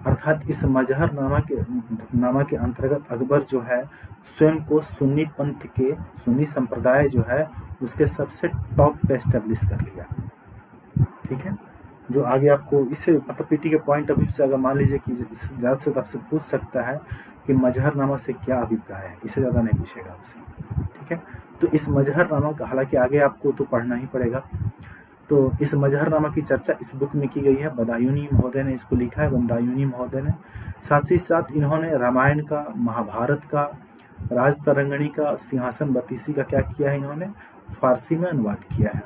अर्थात इस मजहरनामा के अंतर्गत अकबर जो है स्वयं को सुन्नी पंथ के, सुन्नी संप्रदाय जो है उसके सबसे टॉप पे एस्टेब्लिश कर लिया। ठीक है, जो आगे आपको इससे मतलब पीटी के पॉइंट ऑफ व्यू से अगर मान लीजिए कि ज़्यादा से आपसे पूछ सकता है कि मजहरनामा से क्या अभिप्राय है, इससे ज़्यादा नहीं पूछेगा आपसे। ठीक है, तो इस मजहरनामा का, हालांकि आगे आपको तो पढ़ना ही पड़ेगा, तो इस मजहरनामा की चर्चा इस बुक में की गई है। बदायूनी महोदय ने इसको लिखा है, बदायूनी महोदय ने। साथ ही साथ इन्होंने रामायण का, महाभारत का, राजतरंगिणी का, सिंहासन बत्तीसी का क्या किया है, इन्होंने फारसी में अनुवाद किया है।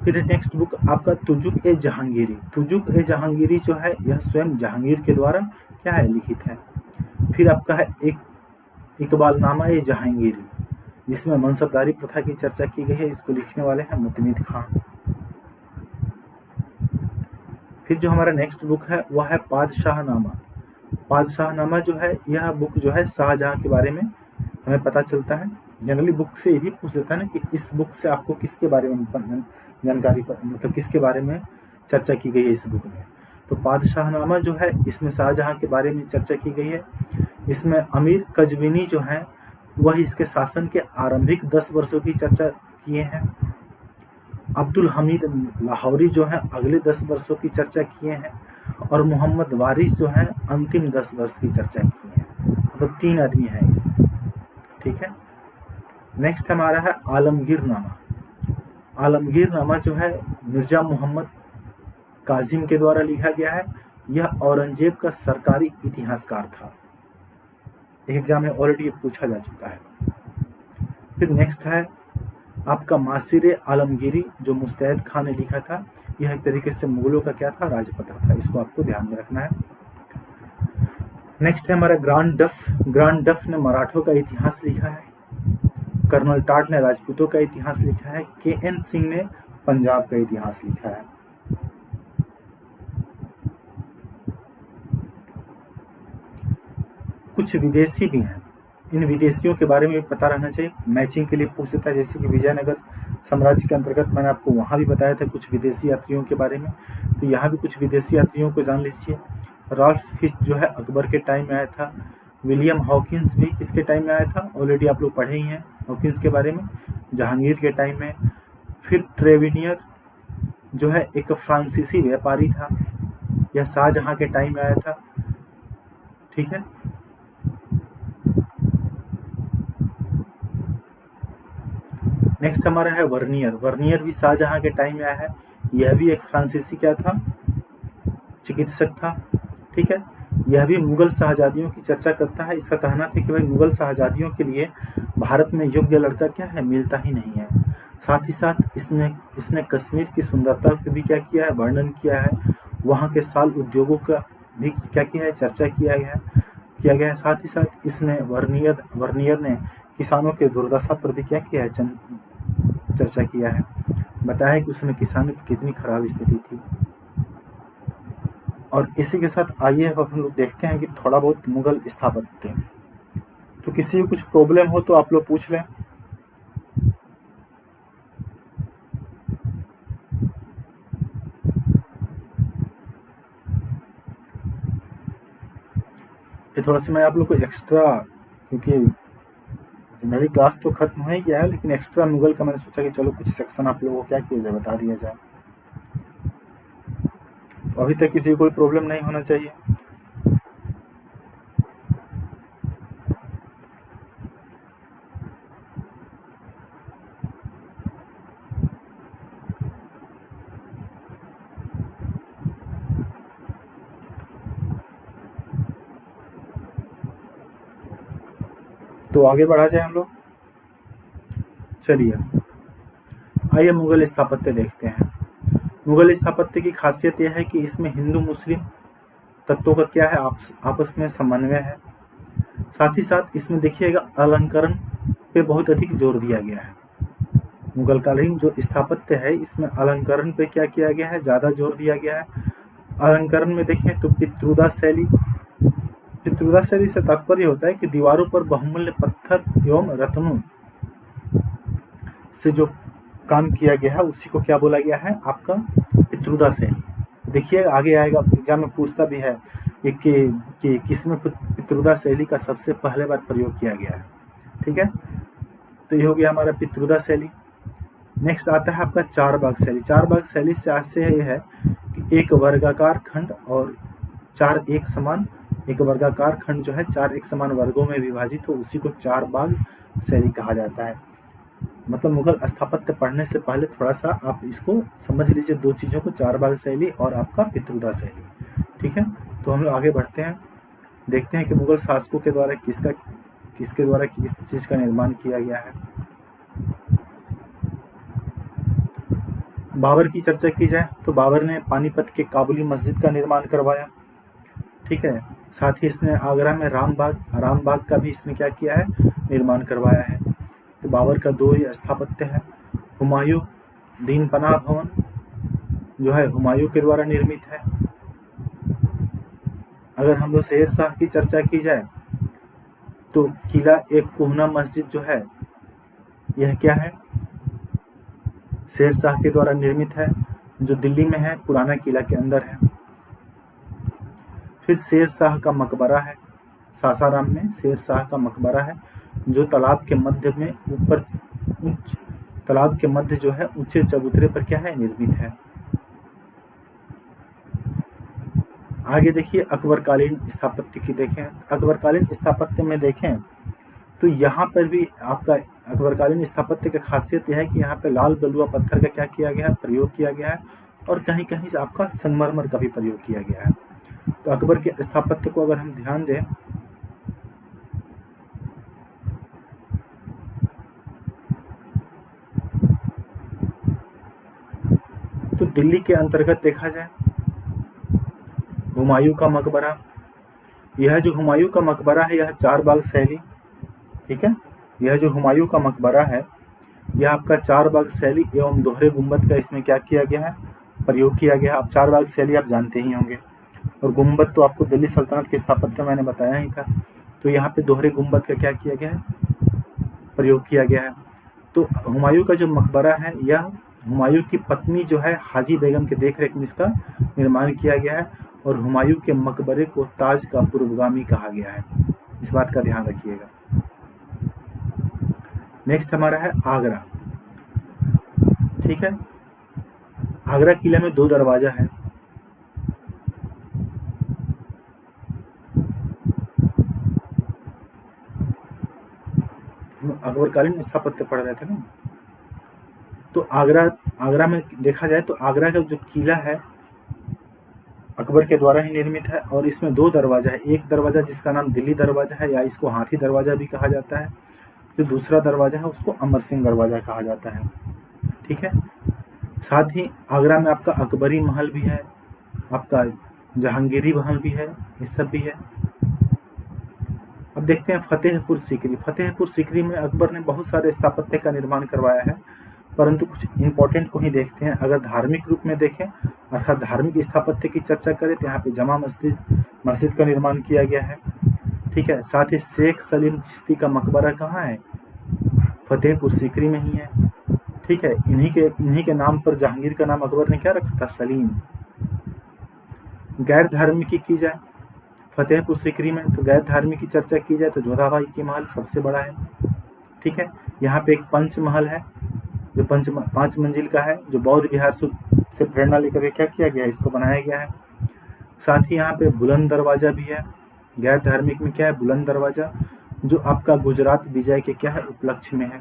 फिर नेक्स्ट बुक आपका तुजुक ए जहांगीरी। तुजुक ए जहांगीरी जो है यह स्वयं जहांगीर के द्वारा क्या है, लिखित है। फिर आपका है एक इकबालनामा ए जहांगीरी, जिसमें मनसबदारी प्रथा की चर्चा की गई है। इसको लिखने वाले हैं मुतमिद खान। फिर जो हमारा नेक्स्ट बुक है वह है पादशाहनामा। पादशाहनामा जो है, यह बुक जो है शाहजहां के बारे में हमें पता चलता है। जनरली बुक से ये भी पूछ देता है ना कि इस बुक से आपको किसके बारे में जानकारी, मतलब किसके बारे में चर्चा की गई है इस बुक में। तो पादशाहनामा जो है इसमें शाहजहां के बारे में चर्चा की गई है। इसमें अमीर कजविनी जो है वह इसके शासन के आरंभिक 10 वर्षों की चर्चा किए हैं। अब्दुल हमीद लाहौरी जो है अगले 10 वर्षों की चर्चा किए हैं, और मोहम्मद वारिस जो है अंतिम 10 वर्ष की चर्चा की है। मतलब 3 आदमी हैं इसमें, ठीक है। नेक्स्ट हमारा है आलमगीरनामा। आलमगीरनामा जो है मिर्जा मोहम्मद काजिम के द्वारा लिखा गया है। यह औरंगजेब का सरकारी इतिहासकार था। एग्जाम में ऑलरेडी पूछा जा चुका है। फिर नेक्स्ट है आपका मासिर आलमगीरी, जो मुस्तैद खान ने लिखा था। यह एक तरीके से मुगलों का क्या था, राजपत्र था। इसको आपको ध्यान में रखना है। नेक्स्ट है हमारा ग्रांड डफ। ग्रांड डफ ने मराठों का इतिहास लिखा है। कर्नल टाट ने राजपूतों का इतिहास लिखा है। के.एन. सिंह ने पंजाब का इतिहास लिखा है। कुछ विदेशी भी हैं, इन विदेशियों के बारे में भी पता रहना चाहिए। मैचिंग के लिए पूछ देता है, जैसे कि विजयनगर साम्राज्य के अंतर्गत मैंने आपको वहाँ भी बताया था कुछ विदेशी यात्रियों के बारे में, तो यहाँ भी कुछ विदेशी यात्रियों को जान लीजिए। रॉल्फ फिश जो है अकबर के टाइम में आया था। विलियम हॉकिंस भी किसके टाइम में आया था, ऑलरेडी आप लोग पढ़े ही हैं हॉकिंस के बारे में, जहांगीर के टाइम में। फिर ट्रेविनियर जो है एक फ्रांसीसी व्यापारी था, यह शाहजहां के टाइम में आया था, ठीक है। नेक्स्ट हमारा है वर्नियर। वर्नियर भी शाहजहां के टाइम में आया है। यह भी एक फ्रांसीसी क्या था, चिकित्सक था, ठीक है। यह भी मुगल शहजादियों की चर्चा करता है। इसका कहना था कि भाई मुगल शहजादियों के लिए भारत में योग्य लड़का क्या है, मिलता ही नहीं है। साथ ही साथ इसने कश्मीर की सुंदरता को भी क्या किया है, वर्णन किया है। वहाँ के साल उद्योगों का भी क्या किया है, चर्चा किया गया है। साथ ही साथ इसने वर्नियर ने किसानों के दुर्दशा पर भी क्या किया है, चर्चा किया है। बताया कि उसमें किसानों की कितनी खराब स्थिति थी। और इसी के साथ आइए अब हम लोग देखते हैं कि थोड़ा बहुत मुगल स्थापत्य। तो किसी को कुछ प्रॉब्लम हो तो आप लोग पूछ लें। ये थोड़ा सा मैं आप लोग को एक्स्ट्रा, क्योंकि जनरली क्लास तो खत्म हो ही गया है, लेकिन एक्स्ट्रा मुगल का मैंने सोचा कि चलो कुछ सेक्शन आप लोगों को क्या किया जाए, बता दिया जाए। तो अभी तक किसी को कोई प्रॉब्लम नहीं होना चाहिए। तो आगे बढ़ा जाए हम लोग। चलिए आइए मुगल स्थापत्य देखते हैं। मुगल स्थापत्य की खासियत यह है कि इसमें हिंदू मुस्लिम तत्वों का क्या है, आपस में समन्वय है। साथ ही साथ इसमें देखिएगा अलंकरण पे बहुत अधिक जोर दिया गया है। मुगल कालीन जो स्थापत्य है इसमें अलंकरण पे क्या किया गया है, ज्यादा जोर दिया गया है। अलंकरण में देखें तो पित्रुदा शैली से तात्पर्य होता है कि दीवारों पर बहुमूल्य पत्थर एवं रत्नों से जो काम किया गया है उसी को क्या बोला गया है, आपका पित्रुदा शैली। देखिए आगे आएगा, एग्जाम में पूछता भी है कि किसमें पित्रुदा शैली का सबसे पहले बार प्रयोग किया गया है, ठीक है। तो ये हो गया हमारा पित्रुदा शैली। नेक्स्ट आता है आपका चार बाग शैली। चार बाग शैली से आशय यह है कि एक वर्गाकार खंड और एक वर्गाकार खंड जो है 4 एक समान वर्गों में विभाजित हो, उसी को चार बाग शैली कहा जाता है। मतलब मुगल स्थापत्य पढ़ने से पहले थोड़ा सा आप इसको समझ लीजिए, 2 चीज़ों को, चार बाग शैली और आपका पित्रुदा शैली, ठीक है। तो हम लोग आगे बढ़ते हैं, देखते हैं कि मुगल शासकों के द्वारा किसके द्वारा किस चीज़ का निर्माण किया गया है। बाबर की चर्चा की जाए तो बाबर ने पानीपत के काबुली मस्जिद का निर्माण करवाया, ठीक है। साथ ही इसने आगरा में रामबाग का भी इसने क्या किया है, निर्माण करवाया है। तो बाबर का 2 स्थापत्य है। हुमायूं दीन पनाह भवन जो है हुमायूं के द्वारा निर्मित है। अगर हम लोग शेर शाह की चर्चा की जाए तो किला एक कोहना मस्जिद जो है, यह क्या है, शेर शाह के द्वारा निर्मित है, जो दिल्ली में है, पुराना किला के अंदर है। फिर शेर शाह का मकबरा है, सासाराम में शेर शाह का मकबरा है, जो तालाब के मध्य में ऊपर तालाब के मध्य जो है ऊंचे चबूतरे पर क्या है, निर्मित है। आगे देखिए अकबरकालीन स्थापत्य की देखें, अकबरकालीन स्थापत्य में देखें तो यहाँ पर भी आपका अकबरकालीन स्थापत्य की खासियत यह है कि यहाँ पे लाल बलुआ पत्थर का क्या किया गया है, प्रयोग किया गया है, और कहीं कहीं से आपका संगमरमर का भी प्रयोग किया गया है। तो अकबर के स्थापत्य को अगर हम ध्यान दें तो दिल्ली के अंतर्गत देखा जाए हुमायूं का मकबरा, यह जो हुमायूं का मकबरा है यह 4 बाग शैली, ठीक है, यह जो हुमायूं का मकबरा है यह आपका 4 बाग शैली एवं दोहरे गुंबद का इसमें क्या किया गया है, प्रयोग किया गया है। अब 4 बाग शैली आप जानते ही होंगे, और गुंबद तो आपको दिल्ली सल्तनत के स्थापत्य मैंने बताया ही था। तो यहाँ पे दोहरे गुंबद का क्या किया गया है, प्रयोग किया गया है। तो हुमायूं का जो मकबरा है यह हुमायूं की पत्नी जो है हाजी बेगम के देखरेख में इसका निर्माण किया गया है, और हुमायूं के मकबरे को ताज का पूर्वगामी कहा गया है, इस बात का ध्यान रखिएगा। नेक्स्ट हमारा है आगरा, ठीक है। आगरा किले में 2 दरवाजा है, अकबरकालीन स्थापत्य पढ़ रहे थे ना। तो आगरा में देखा जाए तो आगरा का जो किला है अकबर के द्वारा ही निर्मित है, और इसमें 2 दरवाजा है। एक दरवाजा जिसका नाम दिल्ली दरवाजा है, या इसको हाथी दरवाजा भी कहा जाता है, जो दूसरा दरवाजा है उसको अमर सिंह दरवाजा कहा जाता है, ठीक है। साथ ही आगरा में आपका अकबरी महल भी है, आपका जहांगीरी महल भी है, ये सब भी है। अब देखते हैं फतेहपुर सीकरी। फतेहपुर सीकरी में अकबर ने बहुत सारे स्थापत्य का निर्माण करवाया है, परंतु कुछ इंपॉर्टेंट को ही देखते हैं। अगर धार्मिक रूप में देखें अर्थात धार्मिक स्थापत्य की चर्चा करें तो यहाँ पे जमा मस्जिद का निर्माण किया गया है, ठीक है। साथ ही शेख सलीम चिश्ती का मकबरा कहाँ है, फतेहपुर सीकरी में ही है, ठीक है। इन्हीं के नाम पर जहांगीर का नाम अकबर ने क्या रखा था, सलीम। गैर धार्मिक की जाए फतेहपुर सीकरी में, तो गैर धार्मिक की चर्चा की जाए तो जोधाबाई की महल सबसे बड़ा है, ठीक है। यहाँ पे एक पंच महल है जो 5 मंजिल का है, जो बौद्ध विहार से प्रेरणा लेकर के क्या किया गया है, इसको बनाया गया है। साथ ही यहाँ पे बुलंद दरवाजा भी है, गैर धार्मिक में क्या है, बुलंद दरवाजा, जो आपका गुजरात विजय के क्या है, उपलक्ष्य में है।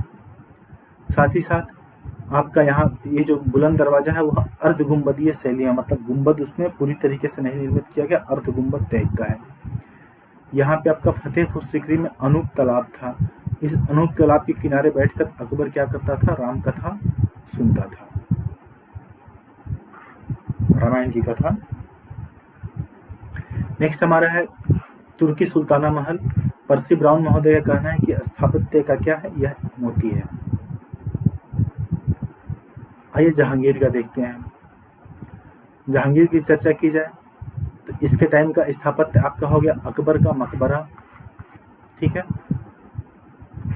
साथ ही साथ आपका यहाँ ये जो बुलंद दरवाजा है वह अर्ध गुंबदीय शैली है, मतलब गुंबद उसमें पूरी तरीके से नहीं निर्मित किया गया, अर्ध गुंबद टाइप का है। यहाँ पे आपका फतेहपुर सीकरी में अनूप तालाब था, इस अनूप तालाब के किनारे बैठकर अकबर क्या करता था, राम कथा सुनता था, रामायण की कथा। नेक्स्ट हमारा है तुर्की सुल्ताना महल। पर्सी ब्राउन महोदय का कहना है कि स्थापत्य का क्या है, यह मोती है। आइए जहांगीर का देखते हैं। जहांगीर की चर्चा की जाए तो इसके टाइम का स्थापत्य आपका हो गया अकबर का मकबरा, ठीक है।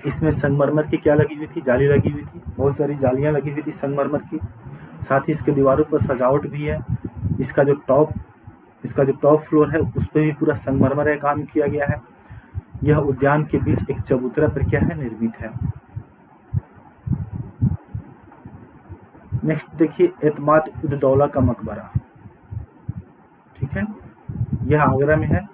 इसमें संगमरमर की क्या लगी हुई थी, जाली लगी हुई थी, बहुत सारी जालियां लगी हुई थी संगमरमर की। साथ ही इसके दीवारों पर सजावट भी है। इसका जो टॉप फ्लोर है उस पर भी पूरा संगमरमर का काम किया गया है। यह उद्यान के बीच एक चबूतरा पर क्या है, निर्मित है। नेक्स्ट देखिए एतमाद उद दौला का मकबरा, ठीक है, यह आगरा में है,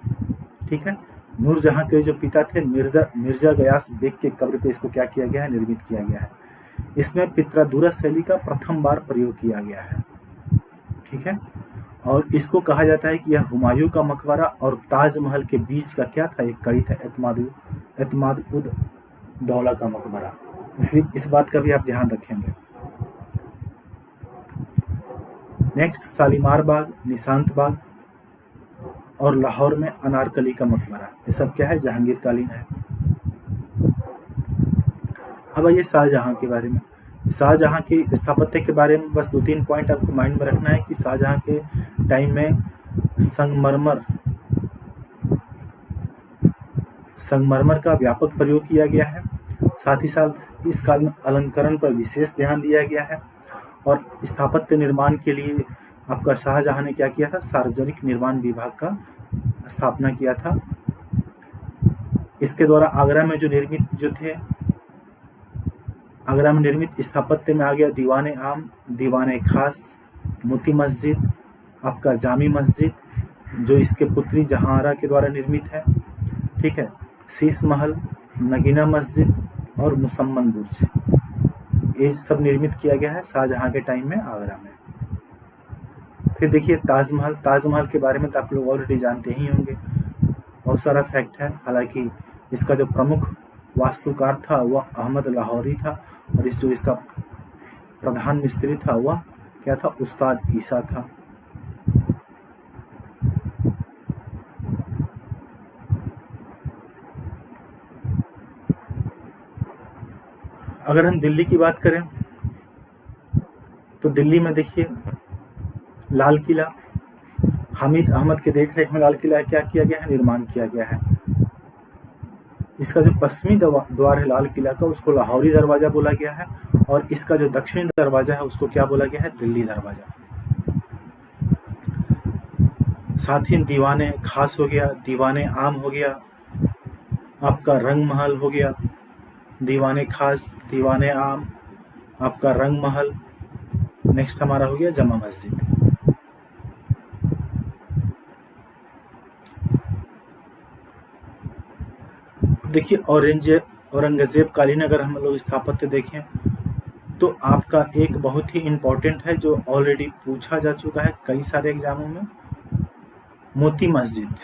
ठीक है। नूरजहां के जो पिता थे मिर्जा गयास बेग के कब्र पे इसको क्या किया गया है, निर्मित किया गया है। इसमें पित्रादुरा शैली का प्रथम बार प्रयोग किया गया है, ठीक है। और इसको कहा जाता है कि यह हुमायूं का मकबरा और ताजमहल के बीच का क्या था, एक कड़ी था, एतमाद उद दौला का मकबरा। इसलिए इस बात का भी आप ध्यान रखेंगे। नेक्स्ट शालीमार बाग, निशांत बाग और लाहौर में अनारकली का मकबरा, ये सब क्या है, जहांगीर कालीन है। अब आइए शाहजहां के बारे में। शाहजहां के स्थापत्य के बारे में बस 2-3 पॉइंट आपको माइंड में रखना है कि शाहजहां के टाइम में संगमरमर संगमरमर का व्यापक प्रयोग किया गया है। साथ ही साथ इस काल में अलंकरण पर विशेष ध्यान दिया गया है। और स्थापत्य निर्माण के लिए आपका शाहजहां ने क्या किया था, सार्वजनिक निर्माण विभाग का स्थापना किया था। इसके द्वारा आगरा में जो निर्मित जो थे, आगरा में निर्मित स्थापत्य में आ गया दीवाने आम, दीवाने खास, मोती मस्जिद, आपका जामी मस्जिद जो इसके पुत्री जहांआरा के द्वारा निर्मित है, ठीक है, शीश महल, नगीना मस्जिद और मुसम्मन बुर्ज, ये सब निर्मित किया गया है शाहजहां के टाइम में आगरा में। फिर देखिए ताजमहल। ताजमहल के बारे में तो आप लोग ऑलरेडी जानते ही होंगे, बहुत सारा फैक्ट है। हालांकि इसका जो प्रमुख वास्तुकार था वह अहमद लाहौरी था, और जो इसका प्रधान मिस्त्री था वह क्या था, उस्ताद ईसा था। अगर हम दिल्ली की बात करें तो दिल्ली में देखिए लाल किला, हामिद अहमद के देखरेख में लाल किला क्या किया गया है, निर्माण किया गया है। इसका जो पश्चिमी द्वार है लाल किला का, उसको लाहौरी दरवाजा बोला गया है, और इसका जो दक्षिणी दरवाजा है उसको क्या बोला गया है, दिल्ली दरवाजा। साथ ही दीवाने खास हो गया, दीवाने आम हो गया, आपका रंग महल हो गया, दीवाने खास, दीवाने आम, आपका रंग महल। नेक्स्ट हमारा हो गया जमा मस्जिद। देखिए औरंगजेब कालीन अगर हम लोग स्थापत्य देखें तो आपका एक बहुत ही इम्पोर्टेंट है जो ऑलरेडी पूछा जा चुका है कई सारे एग्जामों में, मोती मस्जिद।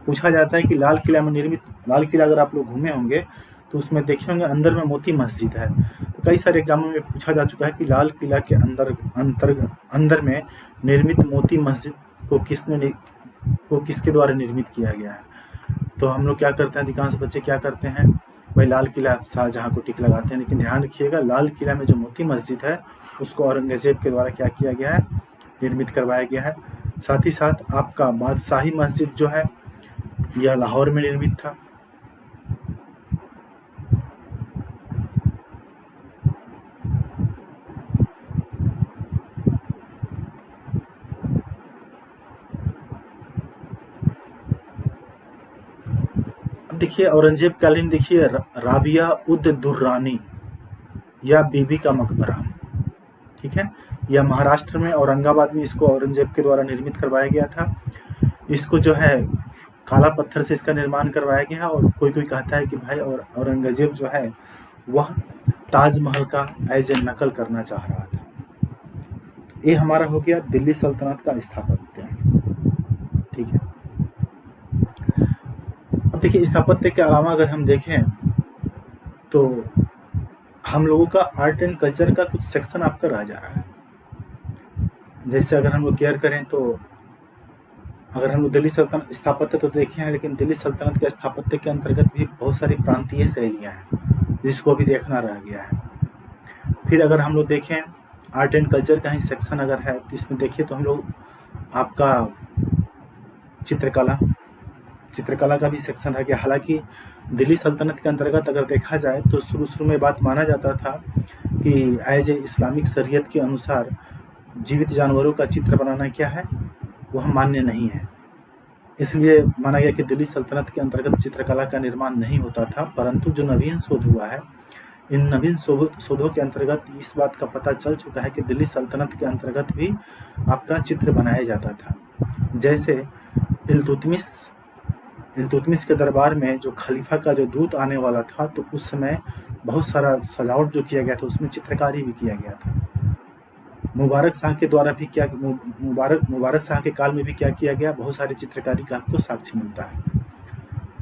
पूछा जाता है कि लाल किला में निर्मित, लाल किला अगर आप लोग घूमे होंगे तो उसमें देखे होंगे अंदर में मोती मस्जिद है। तो कई सारे एग्जामों में पूछा जा चुका है कि लाल किला के अंदर में निर्मित मोती मस्जिद को किसके द्वारा निर्मित किया गया है। तो हम लोग क्या करते हैं, अधिकांश बच्चे क्या करते हैं, भाई लाल किला शाहजहां को टिक लगाते हैं, लेकिन ध्यान रखिएगा लाल किला में जो मोती मस्जिद है उसको औरंगजेब के द्वारा क्या किया गया है, निर्मित करवाया गया है। साथ ही साथ आपका बादशाही मस्जिद जो है यह लाहौर में निर्मित था। देखिए औरंगजेब कालीन, देखिए राबिया उद दुर्रानी या बीबी का मकबरा, ठीक है, यह महाराष्ट्र में औरंगाबाद में इसको औरंगजेब के द्वारा निर्मित करवाया गया था। इसको जो है काला पत्थर से इसका निर्माण करवाया गया, और कोई कहता है कि भाई औरंगजेब जो है वह ताजमहल का एज ए नकल करना चाह रहा था। ये हमारा हो गया दिल्ली सल्तनत का स्थापत्य, ठीक है। अब देखिए स्थापत्य के अलावा अगर हम देखें तो हम लोगों का आर्ट एंड कल्चर का कुछ सेक्शन आपका रह जा रहा है। जैसे अगर हम लोग केयर करें तो अगर हम लोग दिल्ली सल्तनत स्थापत्य तो देखे हैं, लेकिन दिल्ली सल्तनत के स्थापत्य के अंतर्गत भी बहुत सारी प्रांतीय शैलियाँ हैं जिसको भी देखना रह गया है। फिर अगर हम लोग देखें आर्ट एंड कल्चर का ही सेक्शन अगर है तो इसमें देखिए तो हम लोग आपका चित्रकला का भी सेक्शन रह गया। हालांकि दिल्ली सल्तनत के अंतर्गत अगर देखा जाए तो शुरू में बात माना जाता था कि एज ए इस्लामिक शरीयत के अनुसार जीवित जानवरों का चित्र बनाना क्या है, वह मान्य नहीं है। इसलिए माना गया कि दिल्ली सल्तनत के अंतर्गत चित्रकला का निर्माण नहीं होता था। परंतु जो नवीन शोध हुआ है, इन नवीन शोधों के अंतर्गत इस बात का पता चल चुका है कि दिल्ली सल्तनत के अंतर्गत भी आपका चित्र बनाया जाता था। जैसे इल्तुतमिश के दरबार में जो खलीफा का जो दूत आने वाला था, तो उस समय बहुत सारा सजावट जो किया गया था उसमें चित्रकारी भी किया गया था। मुबारक शाह के द्वारा भी क्या मुबारक शाह के काल में भी क्या किया गया, बहुत सारी चित्रकारी का आपको साक्ष्य मिलता है।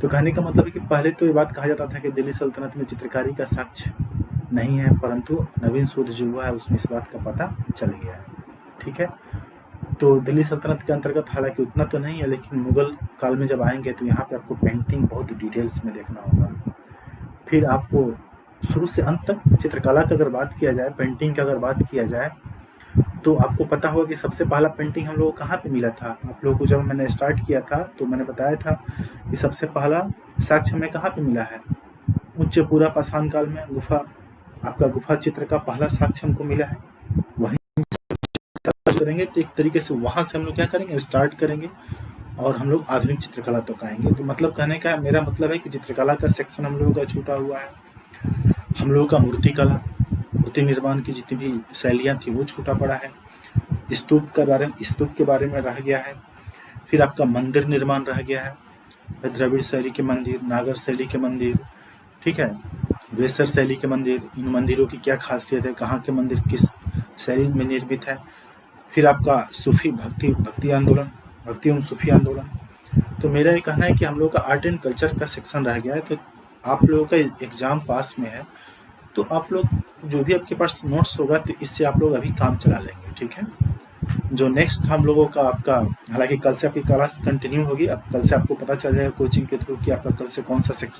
तो कहने का मतलब है कि पहले तो ये बात कहा जाता था कि दिल्ली सल्तनत में चित्रकारी का साक्ष्य नहीं है, परंतु नवीन शोध जो हुआ है उसमें इस बात का पता चल गया है, ठीक है। तो दिल्ली सल्तनत के अंतर्गत हालांकि उतना तो नहीं है, लेकिन मुगल काल में जब आएंगे तो यहाँ पे आपको पेंटिंग बहुत डिटेल्स में देखना होगा। फिर आपको शुरू से अंत तक चित्रकला की अगर बात किया जाए, पेंटिंग की अगर बात किया जाए, तो आपको पता होगा कि सबसे पहला पेंटिंग हम लोगों को कहाँ पे मिला था। आप लोगों को जब मैंने स्टार्ट किया था तो मैंने बताया था कि सबसे पहला साक्ष्य हमें कहाँ पे मिला है? उच्च पूरा पाषाण काल में गुफा, आपका गुफा चित्र का पहला साक्ष्य हमको मिला है। वहीं करेंगे तो एक तरीके से वहां से हम लोग क्या करेंगे, स्टार्ट करेंगे और हम लोग आधुनिक चित्रकला तक आएंगे। तो मतलब कहने का मेरा मतलब है कि चित्रकला का सेक्शन हम लोगों का छूटा हुआ है। हम लोगों का मूर्ति कला, मूर्ति निर्माण की जितनी भी शैलियाँ थी वो छूटा पड़ा है। स्तूप के बारे में रह गया है। फिर आपका मंदिर निर्माण रह गया है, द्रविड़ शैली के मंदिर, नागर शैली के मंदिर, ठीक है, वेसर शैली के मंदिर, इन मंदिरों की क्या खासियत है, कहाँ के मंदिर किस शैली में निर्मित है। फिर आपका सूफी भक्ति आंदोलन, भक्ति एवं सूफी आंदोलन। तो मेरा ये कहना है कि हम लोग का आर्ट एंड कल्चर का सेक्शन रह गया है। तो आप लोगों का एग्जाम पास में है, तो आप लोग जो भी आपके पास नोट्स होगा तो इससे आप लोग अभी काम चला लेंगे, ठीक है। जो नेक्स्ट हम लोगों का आपका, हालांकि कल से आपकी क्लास कंटिन्यू होगी, अब कल से आपको पता चल जाएगा कोचिंग के थ्रू कि आपका कल से कौन सा सेक्शन